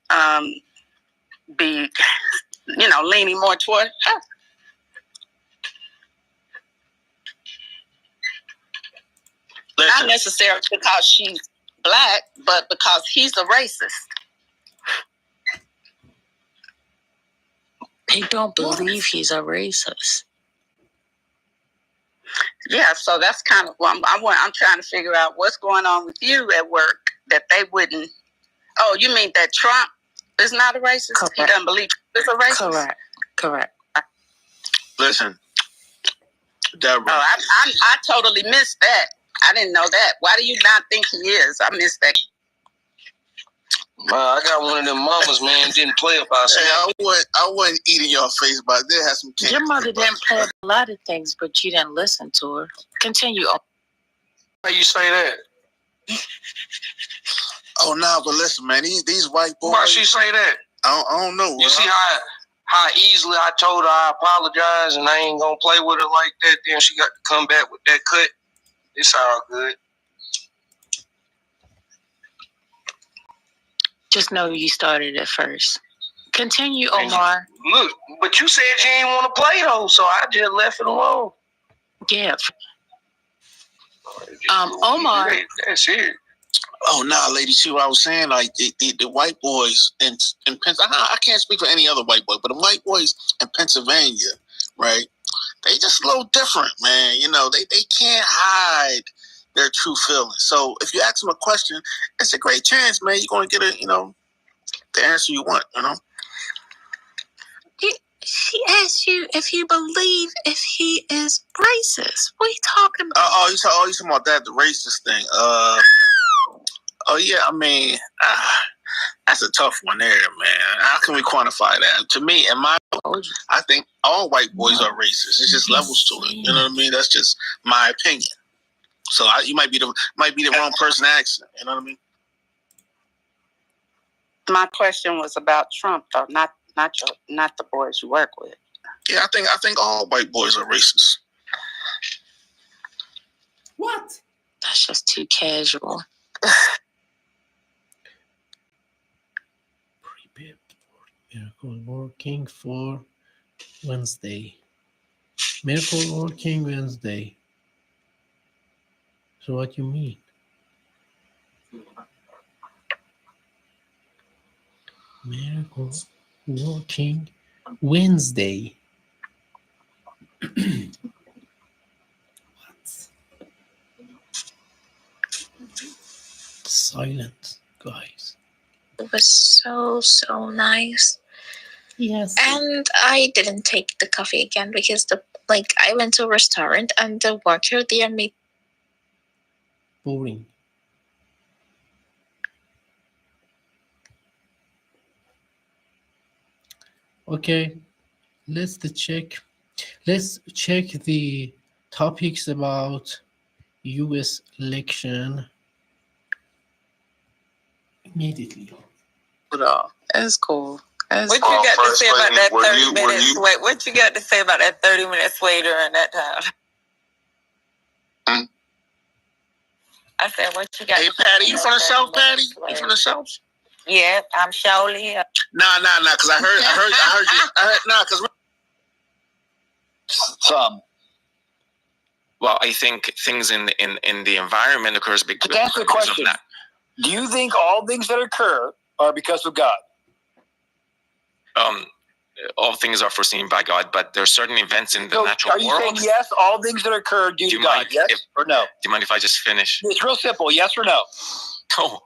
be, leaning more toward her. Not necessarily because she's black, but because he's a racist. They don't believe he's a racist. Yeah, so that's kind of what I'm trying to figure out, what's going on with you at work that they wouldn't. Oh, you mean that Trump is not a racist? Correct. He doesn't believe he's a racist? Correct. Listen, Deborah. Oh, I totally missed that. I didn't know that. Why do you not think he is? I missed that. I got one of them mamas, man, didn't play about something. I wasn't eating your face, but I did have some cake. Your mother didn't play a lot of things, but you didn't listen to her. Continue. How you say that? Oh, no, but listen, man, these white boys. Why she say that? I don't know. You see how easily I told her I apologize and I ain't gonna play with her like that. Then she got to come back with that cut. It's all good. Just know you started it first. Continue, Omar. Look, but you said you ain't want to play though, so I just left it alone. Yeah. Omar. That's it. Oh, nah, lady, see what I was saying? Like, the white boys in Pennsylvania, I can't speak for any other white boy, but the white boys in Pennsylvania, right, they just a little different, man. They can't hide their true feelings. So if you ask them a question, it's a great chance, man, you're going to get the answer you want, She asked you if you believe if he is racist. What are you talking about? Oh, you talking about that, the racist thing. Oh, yeah, I mean, that's a tough one there, man. How can we quantify that? To me, I think all white boys are racist. It's just levels to it. You know what I mean? That's just my opinion. So you might be the wrong person asking. You know what I mean? My question was about Trump, though, not the boys you work with. Yeah, I think all white boys are racist. What? That's just too casual. Prepare for miracle working for Wednesday. Miracle working Wednesday. So what you mean? Miracle working Wednesday. Silent, guys. It was so nice. Yes. And I didn't take the coffee again because I went to a restaurant and the worker there made boring. Okay, let's check the topics about U.S. election immediately. It's cool. What you got to say about that 30 minutes? Wait, what you got to say about that 30 minutes later and that time? I said, what you got? Hey, Patty, you from the South, Patty? You from the South? Yeah, I'm surely. Nah, because I heard you. Because some. Well, I think things in the environment occurs because answer the question. Of that. Do you think all things that occur are because of God? All things are foreseen by God, but there are certain events in the natural world. Are you saying yes, all things that occur due to God? Yes or no? Do you mind if I just finish? It's real simple. Yes or no? No,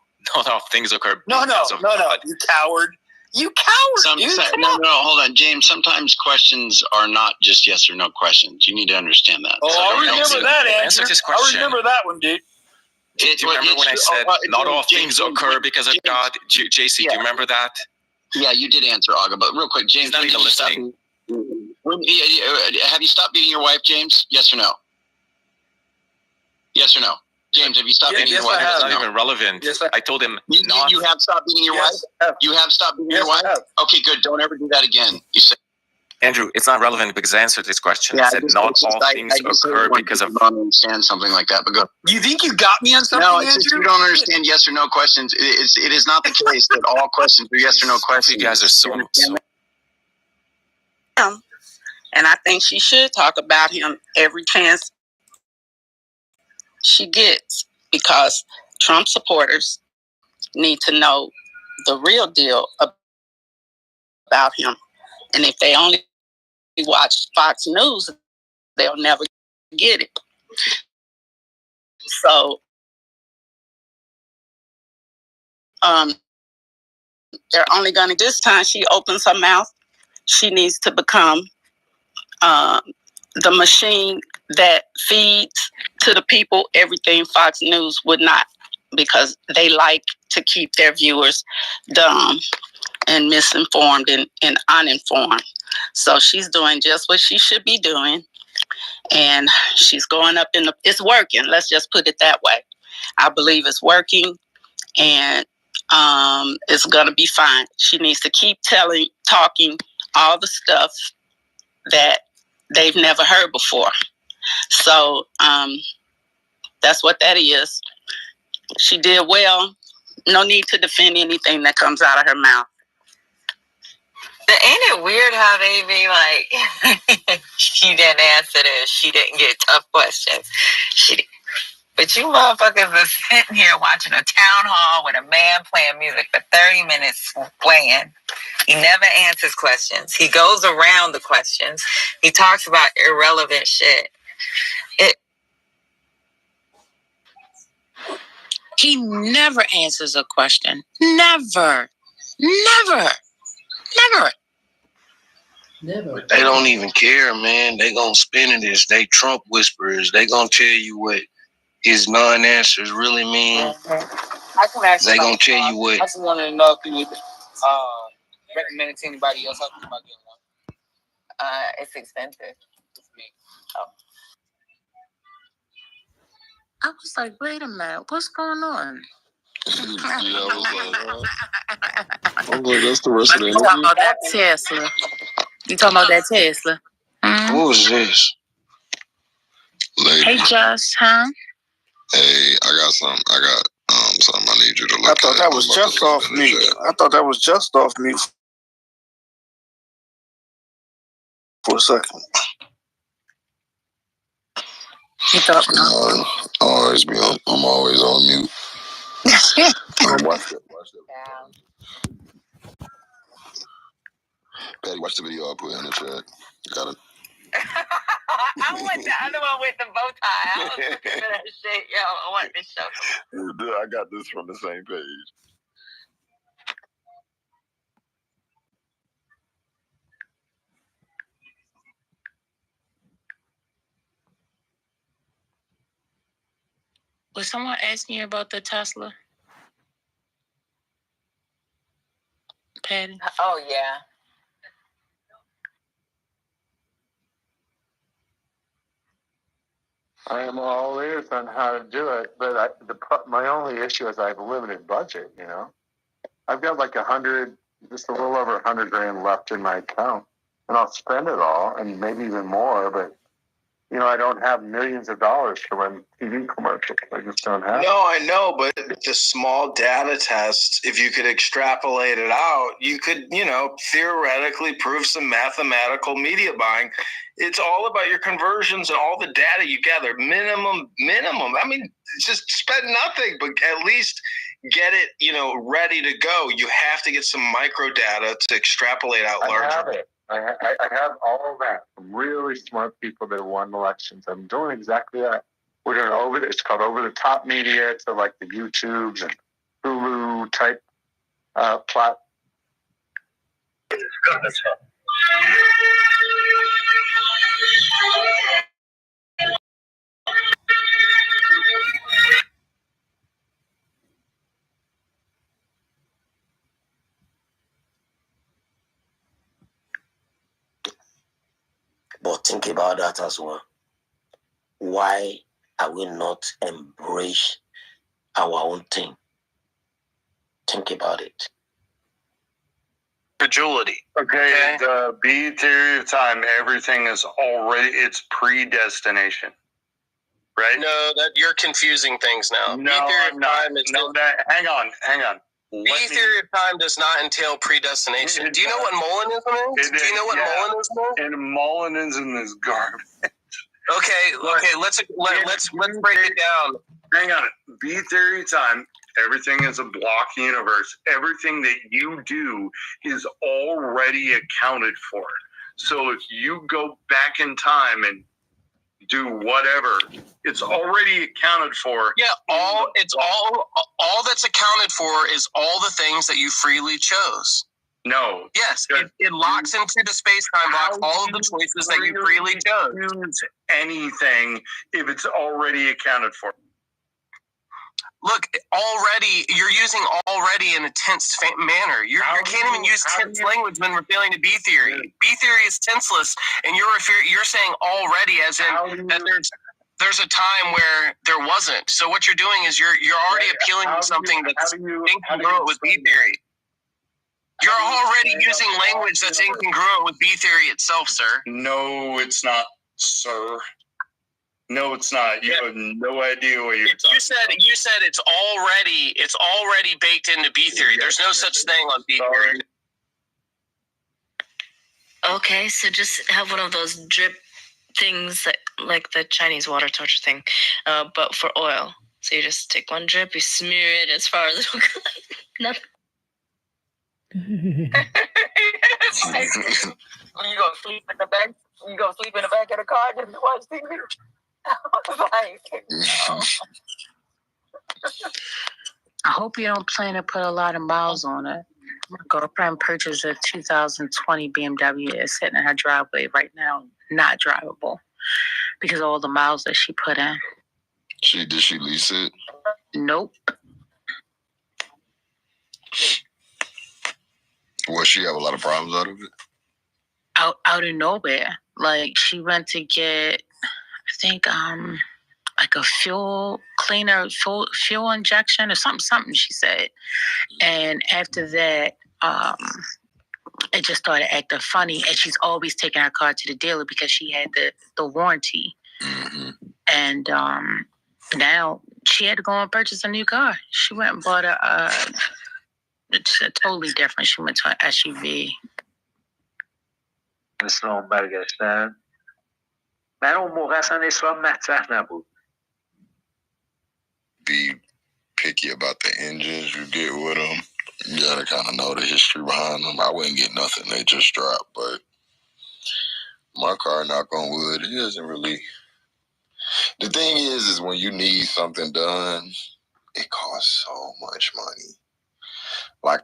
things occur. No, you coward. You coward. No, hold on, James. Sometimes questions are not just yes or no questions. You need to understand that. Oh, I remember that answer. I remember that one, dude. Do you remember when I said not all things occur because of God? JC, do you remember that? Yeah, you did answer, Aga, but real quick, James. He's not even listening. Have you stopped beating your wife, James? Yes or no? Yes or no? James, have you stopped beating your wife? It's not even relevant. Yes, I told him not. You have stopped beating your wife? You have stopped beating your wife? Okay, good. Don't ever do that again. You said. Andrew, it's not relevant because I answered this question. I said not all things occur because of. I don't understand something like that, but go. You think you got me on something, No, it's just you don't understand yes or no questions. It is not the case that all questions are yes or no questions. You guys are so. And I think she should talk about him every chance she gets, because Trump supporters need to know the real deal about him. And if they only watch Fox News, they'll never get it. So they're only going to, this time she opens her mouth, she needs to become the machine that feeds to the people everything Fox News would not, because they like to keep their viewers dumb and misinformed and uninformed. So she's doing just what she should be doing. And she's going up it's working. Let's just put it that way. I believe it's working, and it's going to be fine. She needs to keep talking all the stuff that they've never heard before. So that's what that is. She did well. No need to defend anything that comes out of her mouth. Ain't it weird how they be like, she didn't answer this, she didn't get tough questions. But you motherfuckers are sitting here watching a town hall with a man playing music for 30 minutes playing. He never answers questions. He goes around the questions. He talks about irrelevant shit. He never answers a question. Never. They don't even care, man. They gonna spin it as they Trump whisperers. They gonna tell you what his non-answers really mean. I can actually. They gonna tell you what. I just wanted to know if you would recommend it to anybody else. How about getting one? It's expensive. Oh. I was like, wait a minute, what's going on? Yeah, I was like, that's the rest of the You talking about that Tesla? You talking about that Tesla? Mm-hmm. What was this? Lady. Hey, Josh, huh? Hey, I got something I need you to look at. I thought that was just off mute. I thought that was just off mute for a second. Always be on. I'm always on mute. Watch that. Patty, watch the video I put in the chat. Got it. I want the other one with the bow tie. I was looking for that shit, yo. I want to show them. I got this from the same page. Was someone asking you about the Tesla? Patty? Oh, yeah. I am all ears on how to do it, but my only issue is I have a limited budget, you know? I've got like just a little over $100,000 left in my account, and I'll spend it all, and maybe even more, but you know, I don't have millions of dollars to run TV commercials. I just don't have. No, I know, but the small data test, if you could extrapolate it out, you could, theoretically prove some mathematical media buying. It's all about your conversions and all the data you gather. Minimum. I mean, just spend nothing, but at least get it, ready to go. You have to get some micro data to extrapolate out larger. I have it. I have all of that from really smart people that won elections. I'm doing exactly that. We're doing it's called over the top media. It's like the YouTubes and Hulu type plot. But think about that as well. Why are we not embrace our own thing? Think about it. Credulity. Okay, the B theory of time, everything is it's predestination. Right? No, that you're confusing things now. No, B theory I'm not. Hang on. B theory of time does not entail predestination. Do you know what Molinism is? Do you know what Molinism is? And Molinism is garbage. Okay. Let's break it down. Hang on. B theory of time. Everything is a block universe. Everything that you do is already accounted for. So if you go back in time and do whatever, it's already accounted for. Yeah, all that's accounted for is all the things that you freely chose. No. Yes, it locks into the space-time box all of the choices that you freely chose. Choose anything if it's already accounted for. Look, you're using already in a tense manner. You can't even use tense language when referring to B theory. B theory is tenseless, and you're saying already as in that there's a time where there wasn't. So what you're doing is you're already appealing to something that's incongruent with B theory. You're already using language that's incongruent with B theory itself, sir. No, it's not, sir. No, it's not. You have no idea what you're talking about. You said it's already baked into B theory. There's no such thing on B theory. Okay, so just have one of those drip things like the Chinese water torture thing, but for oil. So you just take one drip, you smear it as far as it'll go. Nothing. You gonna sleep in the back? You gonna sleep in the back of the car just to watch TV? I hope you don't plan to put a lot of miles on it. My girlfriend purchased a 2020 BMW. It's sitting in her driveway right now, not drivable, because of all the miles that she put in. Did she lease it? Nope. Well, she have a lot of problems out of it? Out of nowhere. Like, she went to get, I think, like a fuel cleaner, fuel injection or something, she said. And after that, it just started acting funny. And she's always taking her car to the dealer because she had the warranty. Mm-hmm. And now she had to go and purchase a new car. She went and bought it's totally different. She went to an SUV. This one better get sad. من اون موقع اصلا اسلام مطرح نبود. Be picky about the engines you get with them. You gotta kind of know the history behind them. I wouldn't get nothing they just dropped, but my car, knock on wood, it doesn't really. The thing is when you need something done, it costs so much money. Like,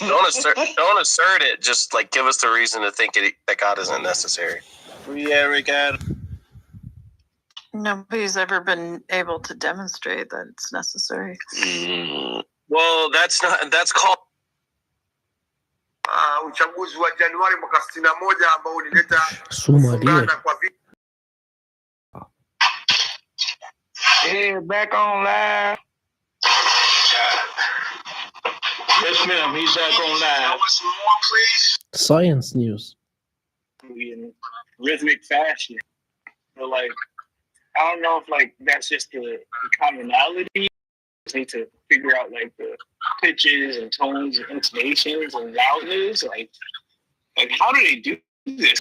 don't assert it. Just like give us the reason to think that God isn't necessary. Yeah, Rick Adams. Nobody's ever been able to demonstrate that it's necessary. Well, that's called. Uchaguzi wa Januari mwaka 61 ambao ulileta Somalia. Hey, back on live. Yes, ma'am. He's back on live. Some more, please. Science news. In rhythmic fashion. So, like, I don't know if like that's just the commonality. Just need to figure out like the pitches and tones and intonations and loudness. Like how do they do this?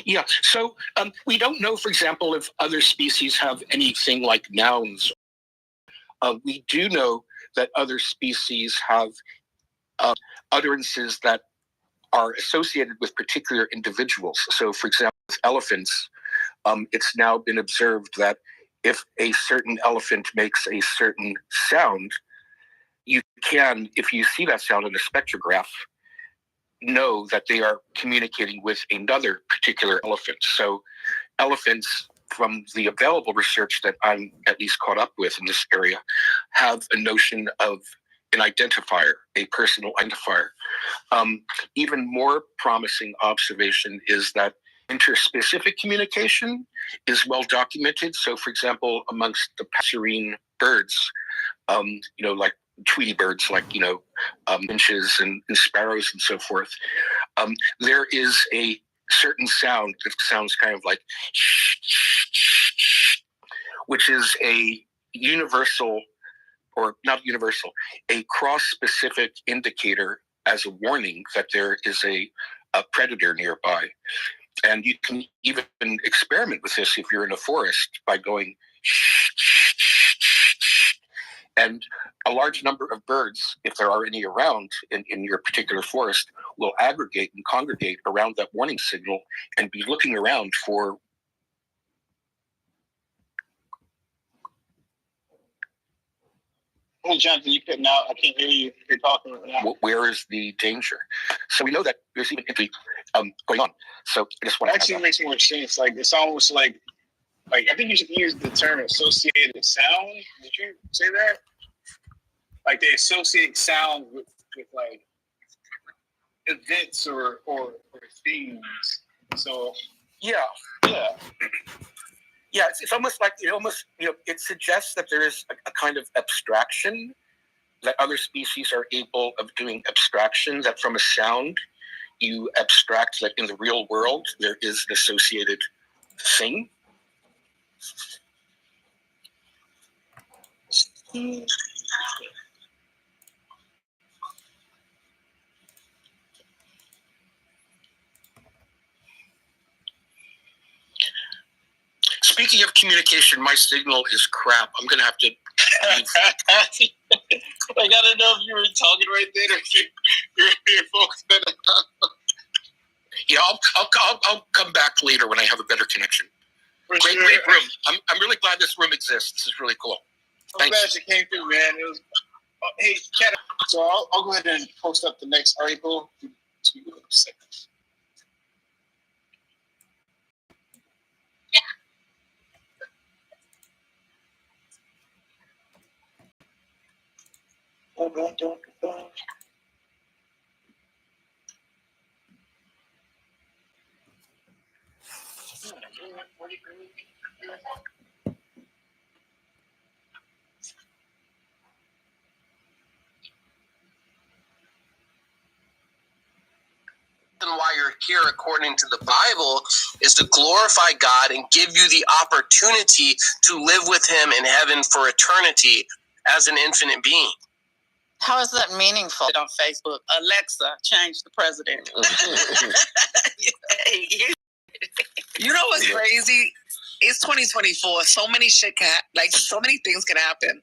Yeah, so we don't know, for example, if other species have anything like nouns. We do know that other species have utterances that are associated with particular individuals. So, for example, with elephants, it's now been observed that if a certain elephant makes a certain sound, you can, if you see that sound in a spectrograph, know that they are communicating with another particular elephant. So elephants, from the available research that I'm at least caught up with in this area, have a notion of an identifier, a personal identifier. Even more promising observation is that interspecific communication is well documented. So, for example, amongst the passerine birds, like Tweety birds, like, finches and sparrows and so forth, there is a certain sound that sounds kind of like which is a universal, or not universal, a cross-specific indicator as a warning that there is a predator nearby. And you can even experiment with this if you're in a forest by going and a large number of birds, if there are any around in your particular forest, will aggregate and congregate around that warning signal and be looking around for. Hey, Jonathan, you couldn't out. I can't hear you if you're talking right now. Where is the danger? So we know that there's even entry going on. So I just want to actually makes more sense. Like it's almost like I think you should use the term associated sound. Did you say that? Like they associate sound with like events or themes. So yeah. Yeah, it's almost like it suggests that there is a kind of abstraction, that other species are able of doing abstraction, that from a sound you abstract that in the real world there is an associated thing. Speaking of communication, my signal is crap. I'm going to have to leave. I got to know if you were talking right then or if you're focused on it. Yeah, I'll come back later when I have a better connection. Great room. I'm really glad this room exists. This is really cool. I'm glad you came through, man. It was, hey, Kat, so I'll go ahead and post up the next article. 2 seconds. Why you're here according to the Bible is to glorify God and give you the opportunity to live with him in heaven for eternity as an infinite being. How is that meaningful? On Facebook, Alexa, change the president. You know what's crazy? It's 2024. So many shit so many things can happen.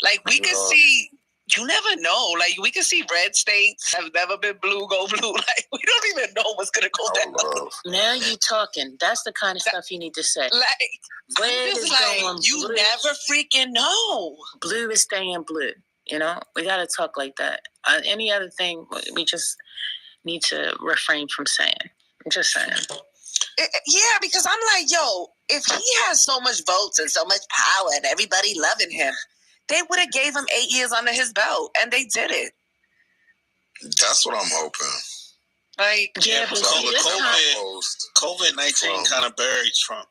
Like we can see, you never know. Like we can see red states have never been blue, go blue. Like we don't even know what's gonna go down. Now you talking. That's the kind of stuff you need to say. Like red is going you blue. never freaking know. Blue is staying blue. You know, we got to talk like that. Any other thing, we just need to refrain from saying. I'm just saying. Yeah, because I'm like, yo, if he has so much votes and so much power and everybody loving him, they would have gave him 8 years under his belt, and they did it. That's what I'm hoping. Like, yeah, but COVID-19 kind of buried Trump.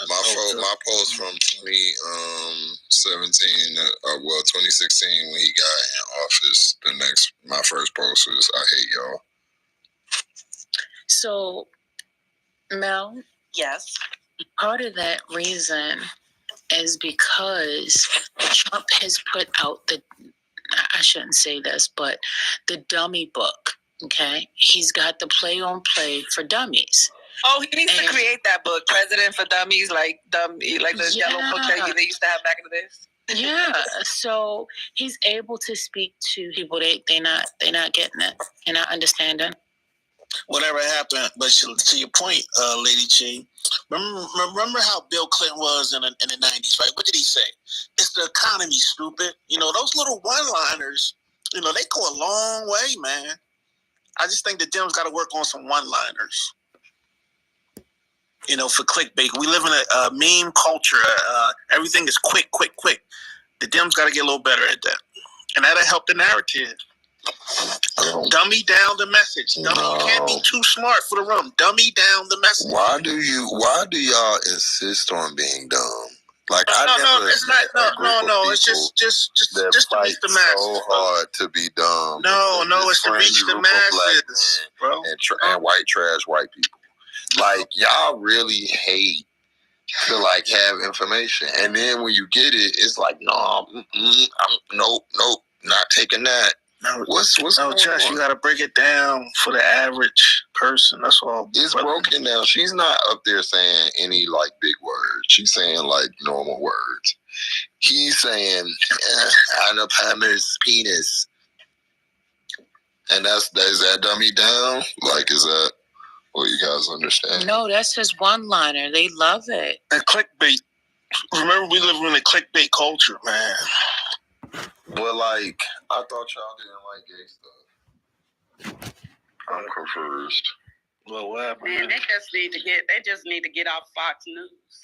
My post from 2017, 2016 when he got in office. My first post was, "I hate y'all." So, Mel. Yes. Part of that reason is because Trump has put out I shouldn't say this, but the dummy book. Okay, he's got the play-on-play for dummies. Oh, he needs to create that book, President for Dummies, like the yellow book that they used to have back in the days. Yeah, so he's able to speak to people. They're not getting it. They're not understanding. Whatever happened, but to your point, Lady Chi, remember how Bill Clinton was in the 90s, right? What did he say? It's the economy, stupid. You know, those little one-liners, you know, they go a long way, man. I just think the Dems got to work on some one-liners. You know, for clickbait. We live in a meme culture. Everything is quick. The Dems got to get a little better at that. And that'll help the narrative. Dummy down the message. You can't be too smart for the room. Dummy down the message. Why do y'all insist on being dumb? Like it's just to reach the masses. So hard to be dumb. No, it's to reach the masses, bro. And white trash white people. Like y'all really hate to like have information, and then when you get it, it's like nope, not taking that. What's no, Josh, you gotta break it down for the average person. That's all. It's broken down. She's not up there saying any like big words. She's saying like normal words. He's saying Anapamer's penis. And is that dummy down? Like, is that what you guys understand? No, that's his one-liner. They love it. And clickbait. Remember, we live in a clickbait culture, man. Well, like, I thought y'all didn't like gay stuff. I'm confused. Well, what happened? Man, they just need to get off Fox News.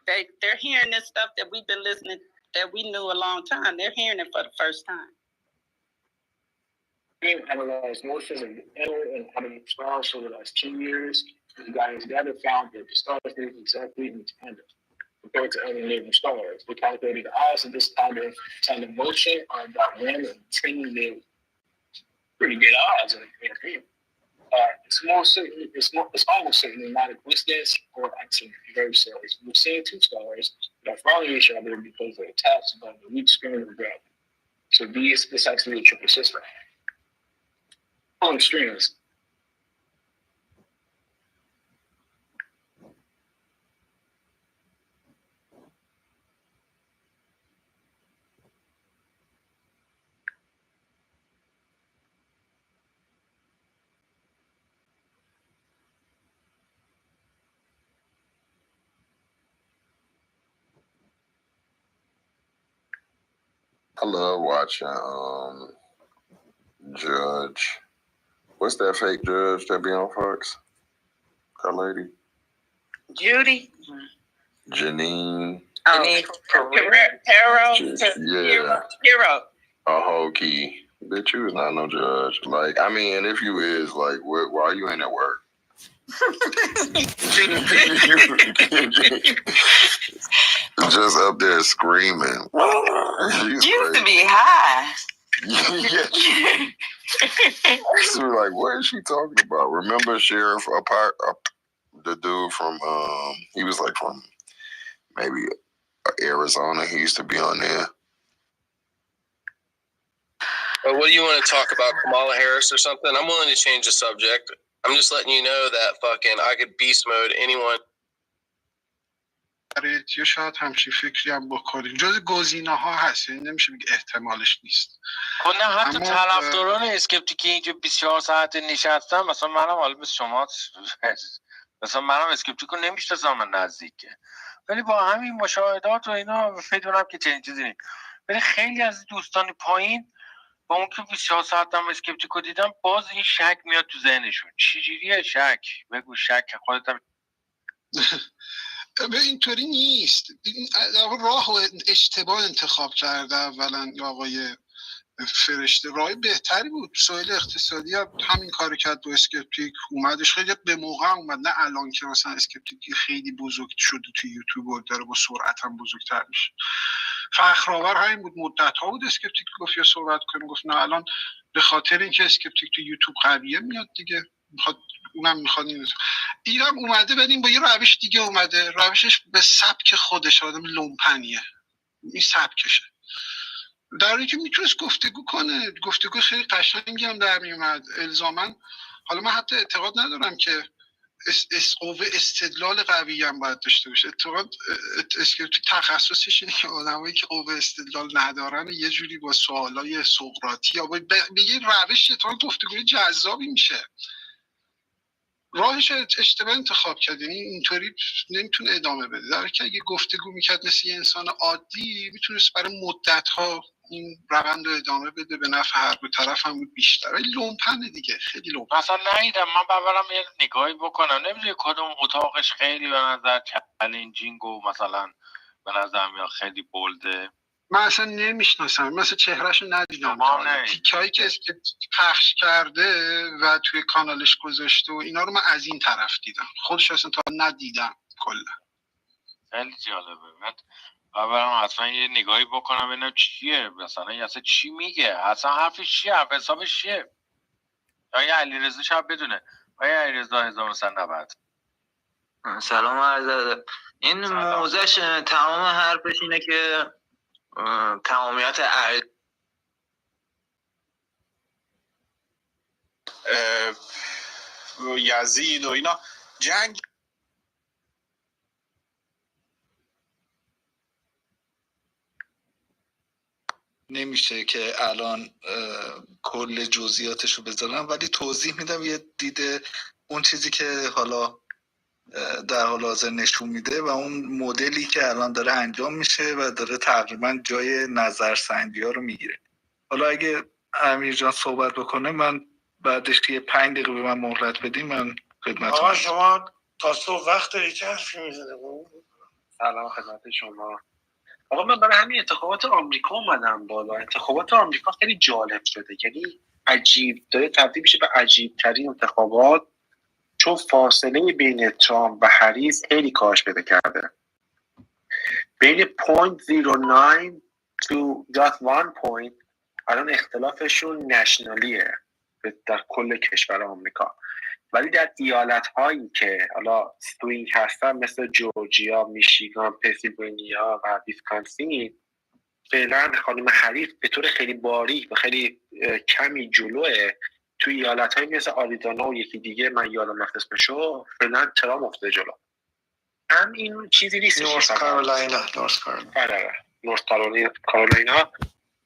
They're hearing this stuff that we've been listening, that we knew a long time. They're hearing it for the first time. Being analyzed motions and enter and out of the stars for the last 2 years, the guys gathered found that the stars move exactly in tandem compared to other neighboring stars. They calculated the odds of this kind of tandem motion are about 1 in 10 million. Pretty good odds, in my opinion. It's almost certainly not a coincidence or accident. Very serious. We're seeing two stars that are following each other because they're attached by the weak spin of gravity. So this actually a triple system. On strings. I love watching Judge. What's that fake judge that be on Fox? That lady? Judy. Janine. Hero. A whole key. Bitch, you is not no judge. Like, I mean, if you is, like, why you ain't at work? Just up there screaming. You used to be high. So we're like, what is she talking about? Remember Sheriff, the dude from, he was like from maybe Arizona. He used to be on there. What do you want to talk about, Kamala Harris or something? I'm willing to change the subject. I'm just letting you know that fucking I could beast mode anyone. یا شاید همچین فکری هم بکنیم جز گزینه ها هست، یعنی نمیشه بگه احتمالش نیست. نه حتی طرفداران اسکپتیکی اینجا 24 ساعت نشستن، مثلا منم حالا مثل شما مثلا منم اسکپتیکو نمیشناسم من نزدیکه، ولی با همین مشاهدات و اینا بدونم که چنین چیزی نیست. ولی خیلی از دوستان پایین با اون که 24 ساعت هم اسکپتیکو دیدم باز این شک میاد تو ذهنشون. چجوریه شک؟ بگو شک خودت هم. به اینطوری نیست، راه و اشتباه انتخاب کرده. اولا آقای فرشته راه بهتری بود، سوال اقتصادی هم همین کار کرد با اسکپتیک، اومدش خیلی به موقع اومد، نه الان که مثلا اسکپتیک خیلی بزرگ شده تو یوتیوب و داره با سرعت هم بزرگتر میشه. فخرآور همین بود، مدت ها بود اسکپتیک گفت یا صحبت کنیم، گفت نه الان به خاطر اینکه اسکپتیک تو یوتیوب قویه میاد دیگه، میخواد اینم اومده بدیم با یه روش دیگه اومده، روشش به سبک خودش، آدم لومپنیه، این سبکشه، در حالی که میتونست گفتگو کنه، گفتگو خیلی قشنگی هم در میومد الزاماً. حالا من حتی اعتقاد ندارم که قوه استدلال قوی هم باید داشته باشه، اتفاقا تخصصش اینه که آدمایی که قوه استدلال ندارن یه جوری با سوالای سقراطی یا به یه روش اتفاقا گفتگوی جذابی میشه. راهش اشتباه انتخاب کرد، یعنی اینطوری نمیتونه ادامه بده، در حالی که اگه گفتگو میکرد مثل یه انسان عادی میتونست برای مدت‌ها این روند رو ادامه بده، به نفع هر دو طرف هم بود بیشتر. ولی لومپنه دیگه، خیلی لومپن. مثلا نیدم من برم یه نگاهی بکنم، نمیدونی کدوم اتاقش خیلی به نظر چالنجینگ و مثلا به نظر میاد خیلی بولده. من اصلا نمیشناسم، مثلا چهرهشو ندیدم، تیکایی که پخش کرده و توی کانالش گذاشته و اینا رو من از این طرف دیدم، خودش اصلا تا ندیدم کلا. خیلی جالبه. من برم اصلا یه نگاهی بکنم ببینم چیه، مثلا اصلا چی میگه، اصلا حرفش چیه، حرف حسابش چیه. آیا علیرضا شب بدونه آیا علیرضا 1990 سلام عرض. این موضوعش تمام حرفش اینه که تمامیت یزید و اینا جنگ نمیشه که الان کل جزئیاتش رو بذارم، ولی توضیح میدم یه دیده اون چیزی که حالا در حال حاضر نشون میده و اون مدلی که الان داره انجام میشه و داره تقریبا جای نظرسنجی ها رو میگیره. حالا اگه امیر جان صحبت بکنه من بعدش که 5 دقیقه به من مهلت بدیم من خدمتتون. آقا شما تا صبح وقت داری چه حرفی میزنه؟ سلام خدمت شما. آقا من برای همین انتخابات آمریکا اومدم بالا. انتخابات آمریکا خیلی جالب شده، یعنی عجیب داره تبدیل میشه به عجیب ترین انتخابات، چون فاصله بین ترامپ و هریس خیلی کاهش پیدا کرده، بین 0.09 تو just 1 point. الان اختلافشون نشنالیه در کل کشور آمریکا، ولی در ایالت هایی که حالا سوینگ هستن مثل جورجیا، میشیگان، پنسیلوانیا و ویسکانسین، فعلا خانم هریس به طور خیلی باریک و خیلی کمی جلوه. توی ایالت هایی مثل آریزونا و یکی دیگه من یادم رفت اسمشو، فعلا ترامپ افتاده جلو. هم این چیزی نیست. نورث کارولاینا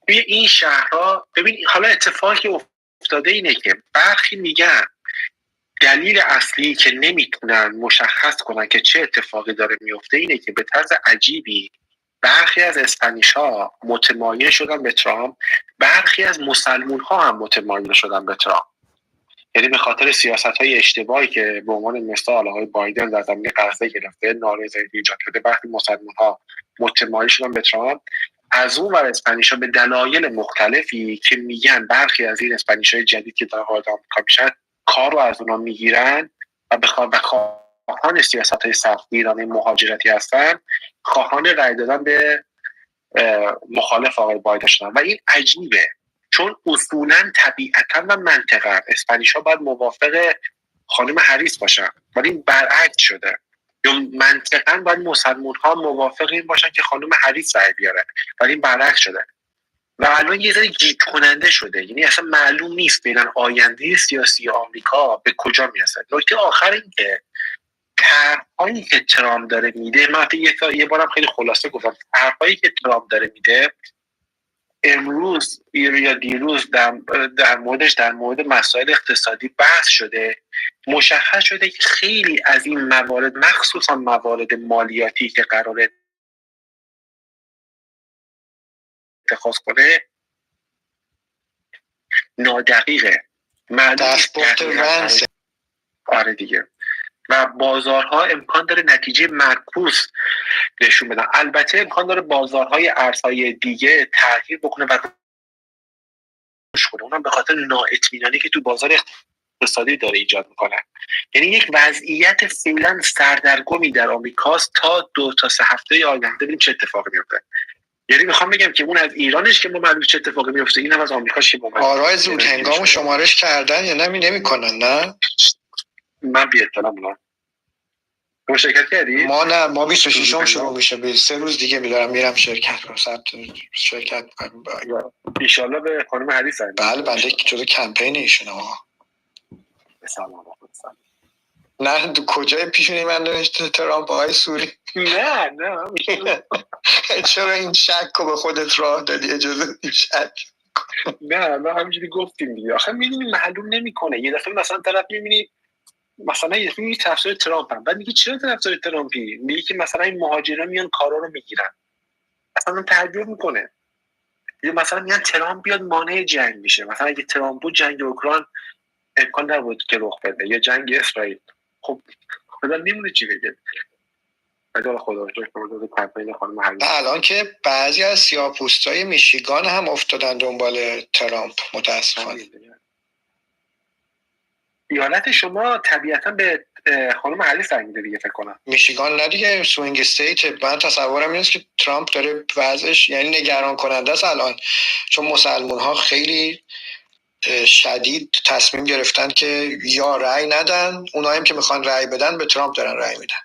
توی این شهرها ببین حالا اتفاقی افتاده اینه که برخی میگن دلیل اصلی که نمیتونن مشخص کنن که چه اتفاقی داره میفته اینه که به طرز عجیبی برخی از اسپانیش‌ها متمایل شدن به ترامپ، برخی از مسلمان‌ها هم متمایل شدن به ترامپ. یعنی به خاطر سیاست‌های اشتباهی که به عنوان مثال آقای بایدن در زمینه غزه گرفته، نارضایتی ایجاد شده، برخی مسلمان‌ها متمایل شدن به ترامپ. از اون ور اسپانیش‌ها به دلایل مختلفی که میگن برخی از این اسپانیش‌های جدید که در وارد آمریکا میشن کار رو از اونا میگیرن و خواهان سیاست‌های سختگیرانه مهاجرتی هستن، خواهان رأی دادن به مخالف آقای بایدن شدن. و این عجیبه، چون اصولاً طبیعتاً و منطقاً اسپانیش‌ها باید موافق خانم هریس باشن، ولی این برعکس شده. یا منطقاً باید مسلمان‌ها موافق این باشن که خانم هریس رأی بیاره، ولی این برعکس شده. و الان یه ذره گیج کننده شده. یعنی اصلا معلوم نیست فعلا آینده سیاسی آمریکا به کجا میرسه. نکته آخر این که طرح‌هایی که ترامپ داره میده، من یه بارم خیلی خلاصه گفتم، طرح‌هایی که ترامپ داره میده امروز یا دیروز در مورد مسائل اقتصادی بحث شده، مشخص شده که خیلی از این موارد، مخصوصا موارد مالیاتی که قراره اتخاذ کنه، نادقیقه. دستپخت ونس. آره دیگه. و بازارها امکان داره نتیجه معکوس نشون بدن. البته امکان داره بازارهای ارزهای دیگه تغییر بکنه و رشد کنه، اونم به خاطر نااطمینانی که تو بازار اقتصادی داره ایجاد میکنه. یعنی یک وضعیت فعلا سردرگمی در آمریکاست تا 2 تا 3 هفته آینده ببینیم چه اتفاقی میفته. یعنی میخوام بگم که اون از ایرانش که ما معلوم چه اتفاقی میفته، اینم از آمریکاش که آرای زود هنگامو شمارش کردن یا نمیکنن؟ نه من بی اطلاعم. ما شرکت کردی؟ ما نه، ما 26م شروع میشه، به 3 روز دیگه میرم شرکت کنم. شرکت میکنم ان شاء الله. به خانم هریس. بله، بنده جزو کمپین ایشونه. سلام. نه کجای پیشونی من نوشته ترامپ آقای سوری؟ نه چرا این شک رو به خودت راه دادی؟ اجازه این شک؟ نه ما همینجوری گفتیم دیگه. آخه میدونی معلوم نمیکنه. یه دفعه مثلا طرف میبینی، مثلا یه دفعه میبینی طرفدار ترامپ هم، بعد میگی چرا طرفدار ترامپی؟ میگی که مثلا این مهاجرا میان کارا رو میگیرن. اصلا تعجب میکنه. یا مثلا میگن ترامپ بیاد مانع جنگ میشه. مثلا اگه ترامپ بود جنگ اوکراین امکان نبود که رخ بده، یا جنگ اسرائیل. خب خدا نمیدونه چی بگه. الان که بعضی از سیاه‌پوستای میشیگان هم افتادن دنبال ترامپ متاسفانه. ایالت شما طبیعتا به خانم هریس رای میده دیگه، فکر کنم. میشیگان نه دیگه، سوینگ استیت. من تصورم اینه که ترامپ داره وضعش یعنی نگران کننده است الان، چون مسلمان ها خیلی شدید تصمیم گرفتن که یا رای ندن، اونایی هم که میخوان رای بدن به ترامپ دارن رای میدن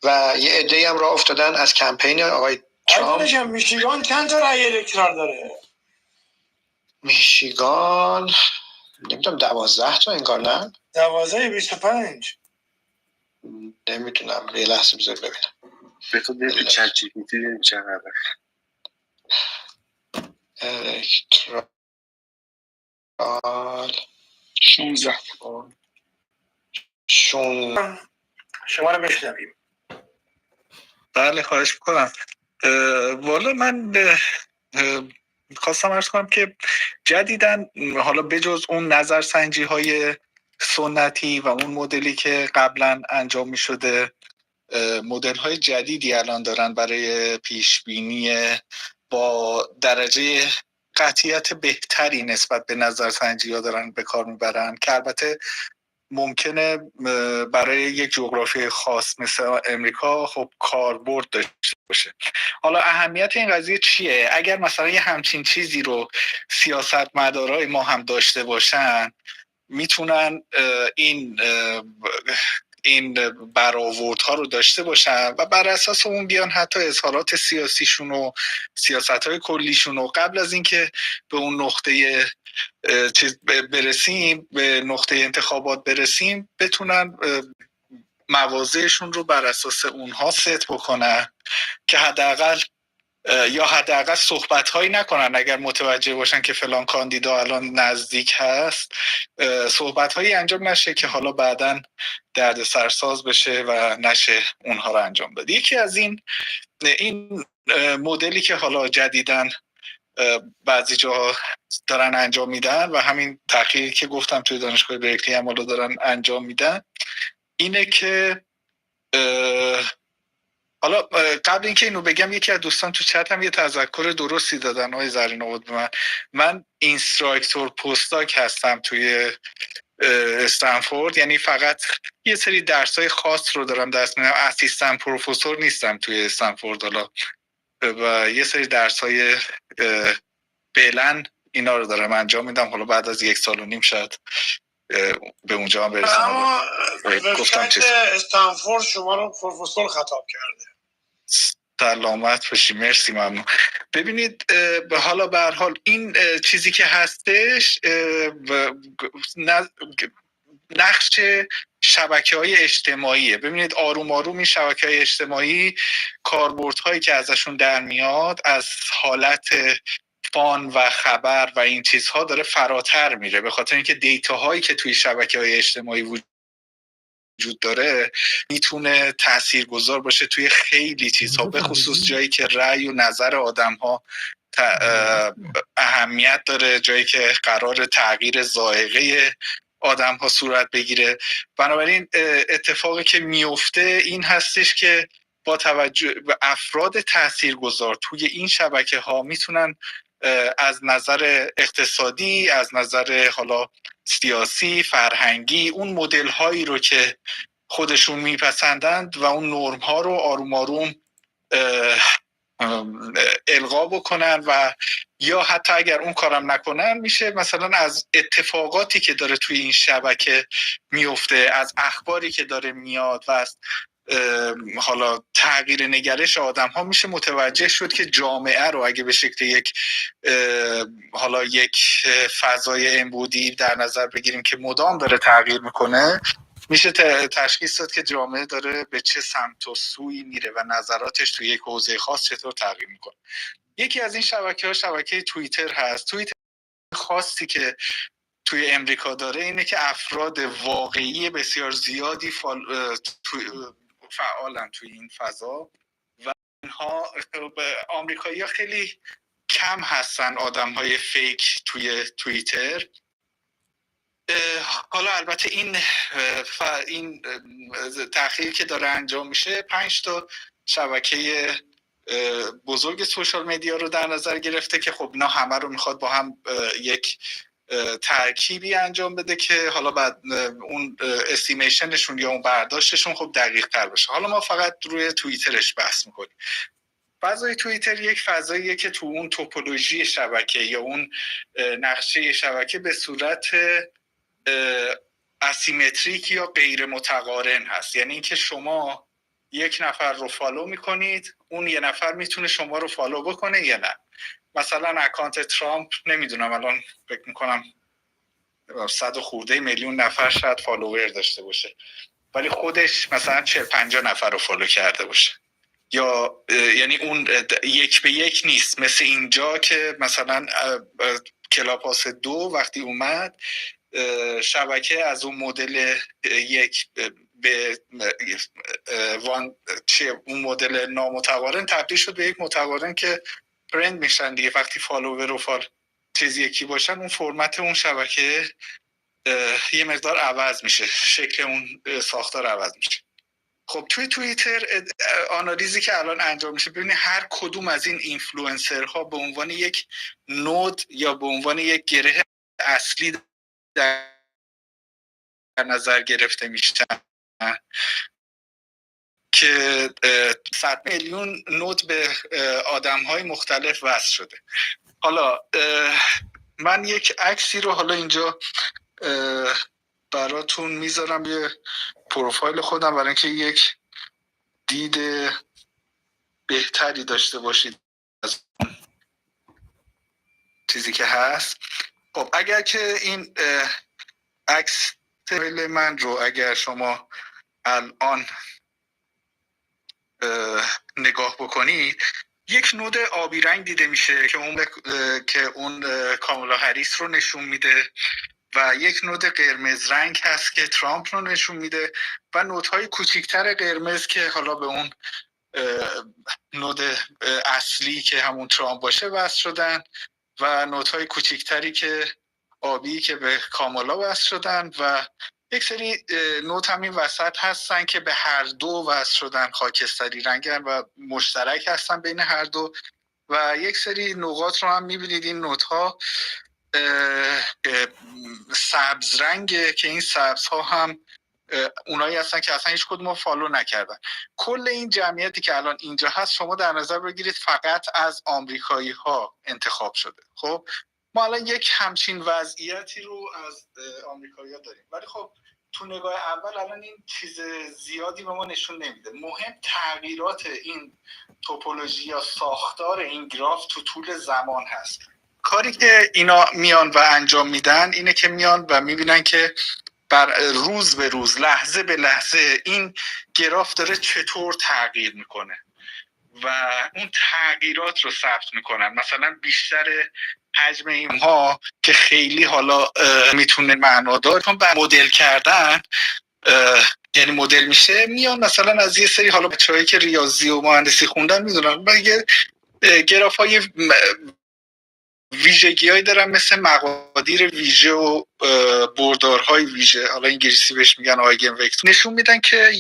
و یه عده‌ای هم راه افتادن از کمپین آقای ترامپ. میشیگان چند تا رای الکترال داره؟ میشیگان نمیدونم 12 تا انگار. نه 12 25 نمیدونم، یه لحظه بذار ببینم. به تو دیدی چت جی پی تی چقدر الکترال 16 شما رو بشنویم. بله خواهش میکنم. والا من خواستم عرض کنم که جدیداً حالا بجز اون نظرسنجی های سنتی و اون مدلی که قبلا انجام می شده، مدل های جدیدی الان دارن برای پیش بینی با درجه قطعیت بهتری نسبت به نظرسنجی ها دارن به کار میبرن که البته ممکنه برای یک جغرافی خاص مثل امریکا خب کاربرد داشته باشه. حالا اهمیت این قضیه چیه؟ اگر مثلا یه همچین چیزی رو سیاستمدارای ما هم داشته باشن، میتونن این برآوردها رو داشته باشن و بر اساس اون بیان حتی اظهارات سیاسیشون و سیاست‌های کلیشون رو قبل از اینکه به اون نقطه برسیم، به نقطه انتخابات برسیم، بتونن مواضعشون رو بر اساس اونها ست بکنن که حداقل صحبت‌هایی نکنن اگر متوجه باشن که فلان کاندیدا الان نزدیک هست، صحبت‌هایی انجام نشه که حالا بعداً دردسرساز بشه و نشه اونها رو انجام بده. یکی از این مدلی که حالا جدیداً بعضی جاها دارن انجام میدن و همین تحقیقی که گفتم توی دانشگاه برکلی هم حالا دارن انجام میدن، اینه که حالا قبل اینکه اینو بگم، یکی از دوستان تو چت هم یه تذکر درستی دادن آقای زرین آقاد به من اینستراکتور پستاک هستم توی استنفورد، یعنی فقط یه سری درسای خاص رو دارم درس میدم، اسیستنت پروفسور نیستم توی استنفورد حالا، و یه سری درسای فعلا اینا رو دارم انجام میدم. حالا بعد از 1.5 سال شاید به اونجا هم برسیم. اما وبسایت استنفورد شما رو پروفسور خطاب کرده. سلامت باشی. مرسی، ممنون. ببینید حالا به هر حال این چیزی که هستش نقش شبکه‌های اجتماعیه. ببینید آروم آروم این شبکه‌های اجتماعی کاربردهایی که ازشون در میاد از حالت فان و خبر و این چیزها داره فراتر میره، به خاطر اینکه دیتاهایی که توی شبکه‌های اجتماعی وجود داره میتونه تاثیرگذار باشه توی خیلی چیزها، به خصوص جایی که رأی و نظر آدم‌ها اهمیت داره، جایی که قرار تغییر ذائقه آدم ها صورت بگیره. بنابراین اتفاقی که میفته این هستش که با توجه به افراد تاثیرگذار توی این شبکه ها میتونن از نظر اقتصادی، از نظر حالا سیاسی، فرهنگی، اون مدل هایی رو که خودشون میپسندند و اون نرم ها رو آروم آروم القا بکنن و یا حتی اگر اون کارم نکنن میشه مثلا از اتفاقاتی که داره توی این شبکه میفته، از اخباری که داره میاد و از حالا تغییر نگرش آدم ها میشه متوجه شد که جامعه رو اگه به شکل یک حالا یک فضای انبودی در نظر بگیریم که مدام داره تغییر میکنه، میشه تشخیص داد که جامعه داره به چه سمت و سوی میره و نظراتش توی یک حوزه خاص چطور تغییر میکنه. یکی از این شبکه‌ها شبکه توییتر هست. توییتر خاصی که توی امریکا داره اینه که افراد واقعی بسیار زیادی فعالن توی این فضا و اینها آمریکایی‌ها خیلی کم هستن آدم‌های فیک توی توییتر. حالا البته این تحقیقی که داره انجام میشه 5 تا شبکه بزرگ سوشال مدیا رو در نظر گرفته که خب اینا همه رو میخواد با هم یک ترکیبی انجام بده که حالا بعد اون استیمیشنشون یا اون برداشتشون خب دقیق تر بشه. حالا ما فقط روی توییترش بحث میکنیم. فضای توییتر یک فضاییه که تو اون توپولوژی شبکه یا اون نقشه شبکه به صورت اسیمتریک یا غیر متقارن هست. یعنی اینکه شما یک نفر رو فالو میکنید، اون یه نفر میتونه شما رو فالو بکنه یا نه. مثلا اکانت ترامپ نمیدونم الان فکر میکنم 100 خورده میلیون نفر شاید فالوور داشته باشه، ولی خودش مثلا 40-50 نفر رو فالو کرده باشه. یا یعنی اون یک به یک نیست، مثل اینجا که مثلا کلاپاس 2 وقتی اومد شبکه از اون مدل یک به اون مدل نامتقارن تبدیل شد به یک متقارن که فرند میشن دیگه. وقتی فالوور و چیزی یکی باشن اون فرمت اون شبکه یه مقدار عوض میشه، شکل اون ساختار عوض میشه. خب توی توییتر آنالیزی که الان انجام میشه، ببینید هر کدوم از این اینفلوئنسرها به عنوان یک نود یا به عنوان یک گره اصلی در نظر گرفته میشن که 100 میلیون نود به آدم‌های مختلف وصل شده. حالا من یک عکسی رو حالا اینجا براتون میذارم، یه پروفایل خودم، برای اینکه یک دید بهتری داشته باشید از چیزی که هست. خب اگر که این عکس من رو اگر شما الان نگاه بکنید، یک نود آبی رنگ دیده میشه که اون کامالا هریس رو نشون میده و یک نود قرمز رنگ هست که ترامپ رو نشون میده و نودهای کوچیکتر قرمز که حالا به اون نود اصلی که همون ترامپ باشه وصل شدن و نودهای کوچیکتری که آبی که به کامالا وصل شدن و یک سری نوت هم این وسط هستن که به هر دو وصل شدن، خاکستری رنگن و مشترک هستن بین هر دو. و یک سری نقاط رو هم میبینید، این نوت ها سبز رنگه که این سبز ها هم اونایی هستن که اصلا هیچ کدوم رو فالو نکردن. کل این جمعیتی که الان اینجا هست شما در نظر بگیرید فقط از آمریکایی ها انتخاب شده. خب ما الان یک همچین وضعیتی رو از آمریکایی ها داریم، ولی خب تو نگاه اول الان این چیز زیادی به ما نشون نمیده. مهم تغییرات این توپولوژی یا ساختار این گراف تو طول زمان هست. کاری که اینا میان و انجام میدن اینه که میان و میبینن که بر روز به روز، لحظه به لحظه این گراف داره چطور تغییر میکنه و اون تغییرات رو ثبت میکنن. مثلا بیشتر حجم اینها که خیلی حالا میتونه معنادار چون مدل کردن، یعنی مدل میشه، میان مثلا از یه سری حالا بچه‌هایی که ریاضی و مهندسی خوندن میدونن مگه گراف های ویژگی‌هایی دارن مثل مقادیر ویژه و بردارهای ویژه، حالا انگلیسی بهش میگن آیگن وکتور، نشون میدن که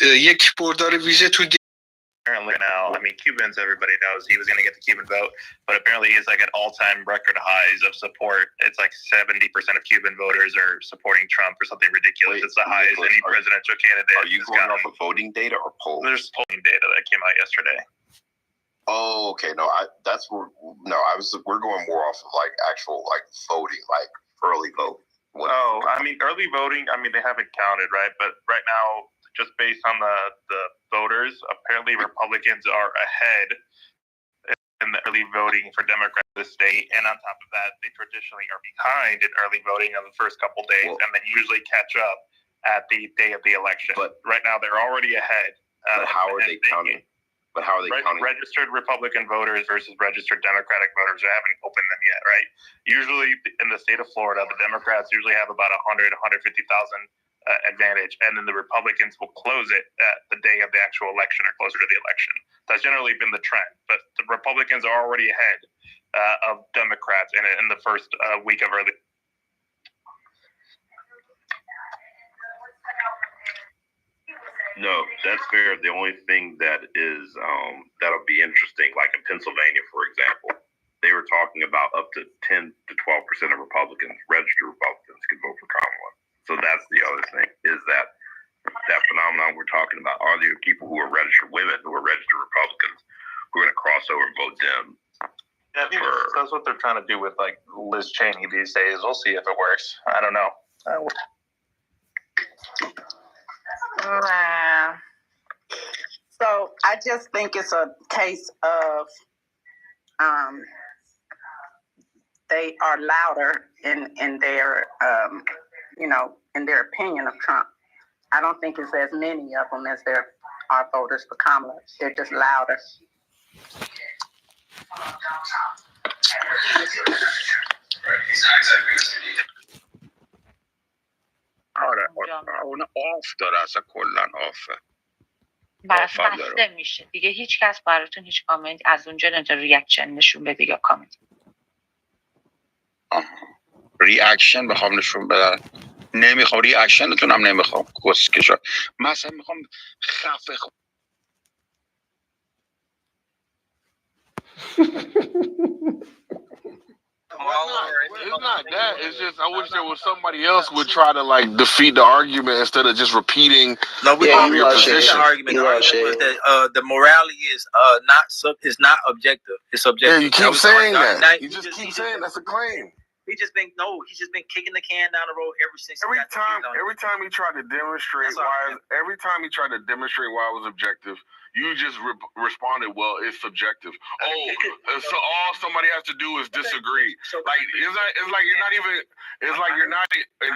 یک بردار ویژه تو Apparently now, I mean, Cubans, everybody knows he was going to get the Cuban vote, but apparently he's like at all-time record highs of support. It's like 70% of Cuban voters are supporting Trump or something ridiculous. Wait, it's the highest any presidential candidate. Are you going off of voting data or polls? There's polling data that came out yesterday. Oh, okay. No, we're going more off of like actual like voting, like early vote. I mean, early voting, I mean, they haven't counted, right? But right now, just based on the voters, apparently Republicans are ahead in the early voting for Democrats in the state. And on top of that, they traditionally are behind in early voting on the first couple days and then usually catch up at the day of the election. But right now, they're already ahead. But how are they counting? But how are they counting? Registered Republican voters versus registered Democratic voters. They haven't opened them yet, right? Usually in the state of Florida, the Democrats usually have about 100, 150,000 advantage, and then the Republicans will close it at the day of the actual election or closer to the election. That's generally been the trend, but the Republicans are already ahead of Democrats in the first week of early. No, that's fair. The only thing that is that'll be interesting, like in Pennsylvania, for example, they were talking about up to 10 to 12% of Republicans, registered Republicans, could vote for Kamala. So that's the other thing, is that phenomenon we're talking about. Are there people who are registered women, who are registered Republicans, who are going to cross over and vote Dem? Yeah, I think that's what they're trying to do with like Liz Cheney these days. We'll see if it works. I don't know. So I just think it's a case of they are louder in their in their opinion of Trump. I don't think it's as many of them as there are voters for Kamala. They're just louder. آره اون آف داره اصلا کلا آفه بسته میشه دیگه. هیچ کس براتون هیچ کامنت از اونجا نمیتونه ریاکشن نشون بده یا کامنت. ریاکشن بخوام نشون بدم نمیخوام، ریاکشنتون هم نمیخوام، کسکشا. مثلا میخوام خفه It's not that. It's just I wish there was somebody else would try to like defeat the argument instead of just repeating your position. The argument was that the morality is not objective. It's subjective. Yeah, you keep saying that. You just keep saying that's a claim. He's just been kicking the can down the road Every time he tried to demonstrate why it was objective, you just responded, well, it's subjective. So all somebody has to do is disagree. Like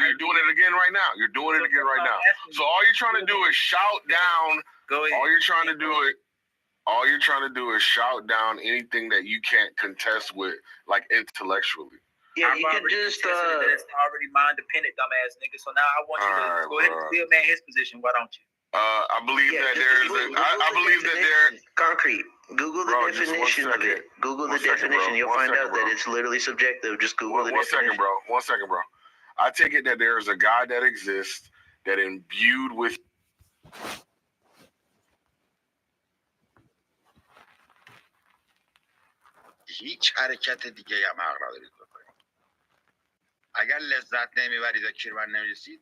you're doing it again right now. You're doing it again right now. So all you're trying to do is shout down. All you're trying to do is shout down anything that you can't contest with, like intellectually. Yeah, you can just it's already mind dependent, dumbass nigga. So now I want you to go ahead and still man his position. Why don't you? I believe that there's I believe that there concrete. Google the definition of it. Google the definition. You'll find out that it's literally subjective. Just Google the definition. One second, bro. I take it that there's a God that exists that imbued with هیچ حرکت دیگه هم حق ندارید بکنید. اگر لذت نمیبرید و کیربر نمیرسید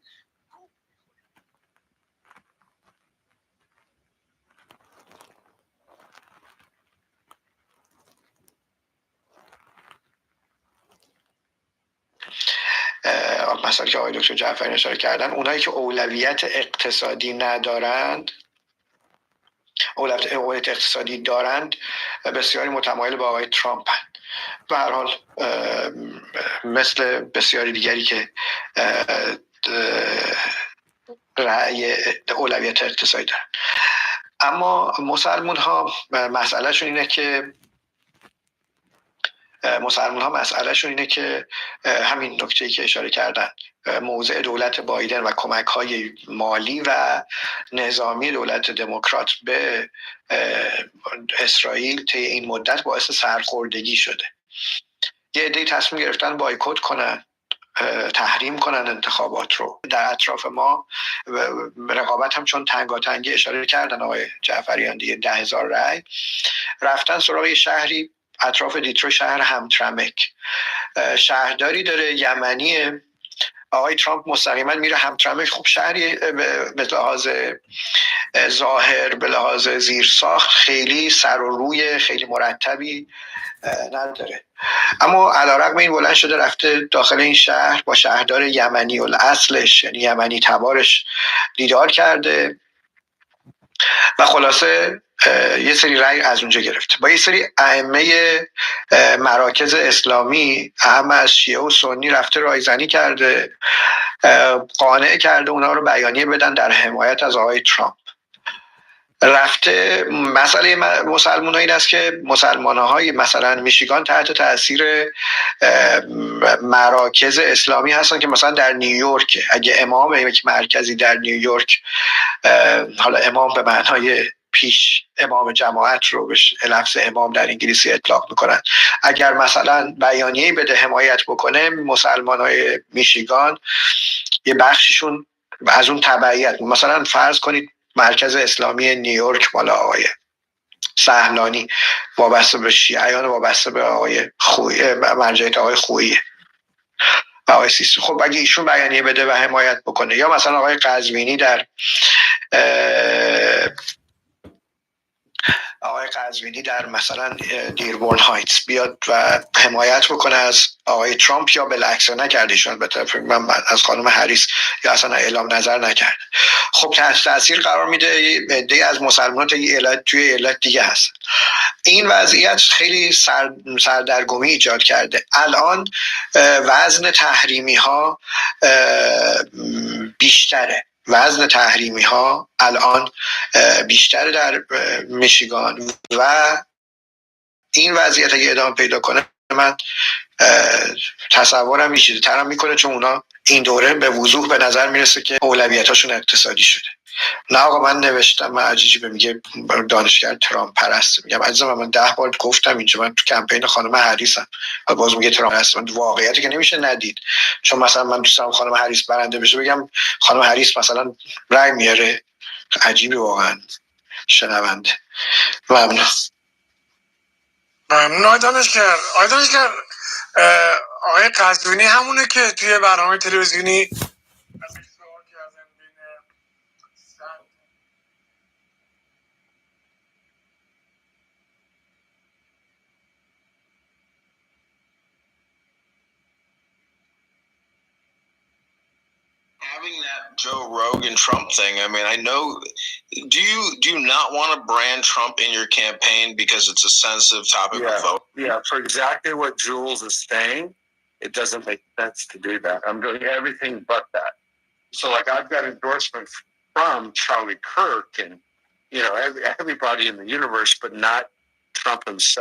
مسائلی که آقای دکتر جعفری اشاره کردن، اونایی که اولویت اقتصادی ندارند، اولویت اقتصادی دارند، بسیاری متمایل به آقای ترامپ هستند. به هر حال مثل بسیاری دیگری که رأی اولویت اقتصادی دارن. اما مسلمون ها مسئلهشون اینه که همین نکته‌ای که اشاره کردن، موضع دولت بایدن و کمک‌های مالی و نظامی دولت دموکرات به اسرائیل طی این مدت باعث سرخوردگی شده. یه عده‌ای تصمیم گرفتن بایکوت کنن، تحریم کنن انتخابات رو. در اطراف ما رقابت هم چون تنگاتنگی اشاره کردن آقای جعفریان دیگه 10,000 رأی رفتن سراغ شهری اطراف دیترویت، شهر همترمک. شهرداری داره یمنی. آقای ترامپ مستقیما میره همترمک. خب شهری به لحاظ ظاهر، به لحاظ زیرساخت خیلی سر و روی خیلی مرتبی نداره، اما علیرغم این بلند شده رفته داخل این شهر با شهردار یمنی الاصلش، یعنی یمنی تبارش دیدار کرده و خلاصه یه سری رأی از اونجا گرفته. با یه سری ائمه مراکز اسلامی، اهم از شیعه و سنی، رفته رایزنی کرده، قانع کرده اونا رو بیانیه بدن در حمایت از آقای ترامپ. رفته مسئله مسلمان ها این است که مسلمان های مثلا میشیگان تحت تاثیر مراکز اسلامی هستن که مثلا در نیویورک اگه امام یک مرکزی در نیویورک، حالا امام به معنای پیش امام جماعت رو به لفظ امام در انگلیسی اطلاق میکنن، اگر مثلا بیانیه‌ای بده حمایت بکنه، مسلمان های میشیگان یه بخششون از اون تبعیت، مثلا فرض کنید مرکز اسلامی نیویورک مال آقای سهلانی وابسته به شیعیان، وابسته به آقای خویی، مرجعیت آقای خویی و آقای سیسی. خب اگه ایشون بیانیه بده و حمایت بکنه، یا مثلا آقای قزوینی در مثلا دیربورن هایتس بیاد و حمایت بکنه از آقای ترامپ، یا بالعکس نکردیشون به طرف من از خانم هریس، یا اصلا اعلام نظر نکرد، خب تحت تاثیر قرار میده عده از مسلمانان توی ایالت دیگه هست. این وضعیت خیلی سردرگمی ایجاد کرده. الان وزن تحریمی ها بیشتره. وزن تحریمی ها الان بیشتره در میشیگان و این وضعیت اگه ادامه پیدا کنه، من تصورم میشه ترم میکنه، چون اونا این دوره به وضوح به نظر میرسه که اولویتاشون اقتصادی شده. نه آقا من نوشتم، من عجیبه میگه دانشگر ترامپ پرست. میگم عزیزم من 10 بار گفتم اینجا، من تو کمپین خانم هریسم و باز میگه ترامپ پرست. من واقعیتی که نمیشه ندید، چون مثلا من دوست دارم خانم هریس برنده بشه، بگم خانم هریس مثلا رای میاره. عجیبه واقعا شنونده. ممنون. آقای دانشگر آقای قزوینی همونه که توی برنامه تلویزیونی having that Joe Rogan Trump thing, I mean, I know, do you not want to brand Trump in your campaign because it's a sensitive topic of vote? Yeah, for exactly what Jules is saying, it doesn't make sense to do that. I'm doing everything but that. So, like, I've got endorsement from Charlie Kirk and, everybody in the universe, but not Trump himself.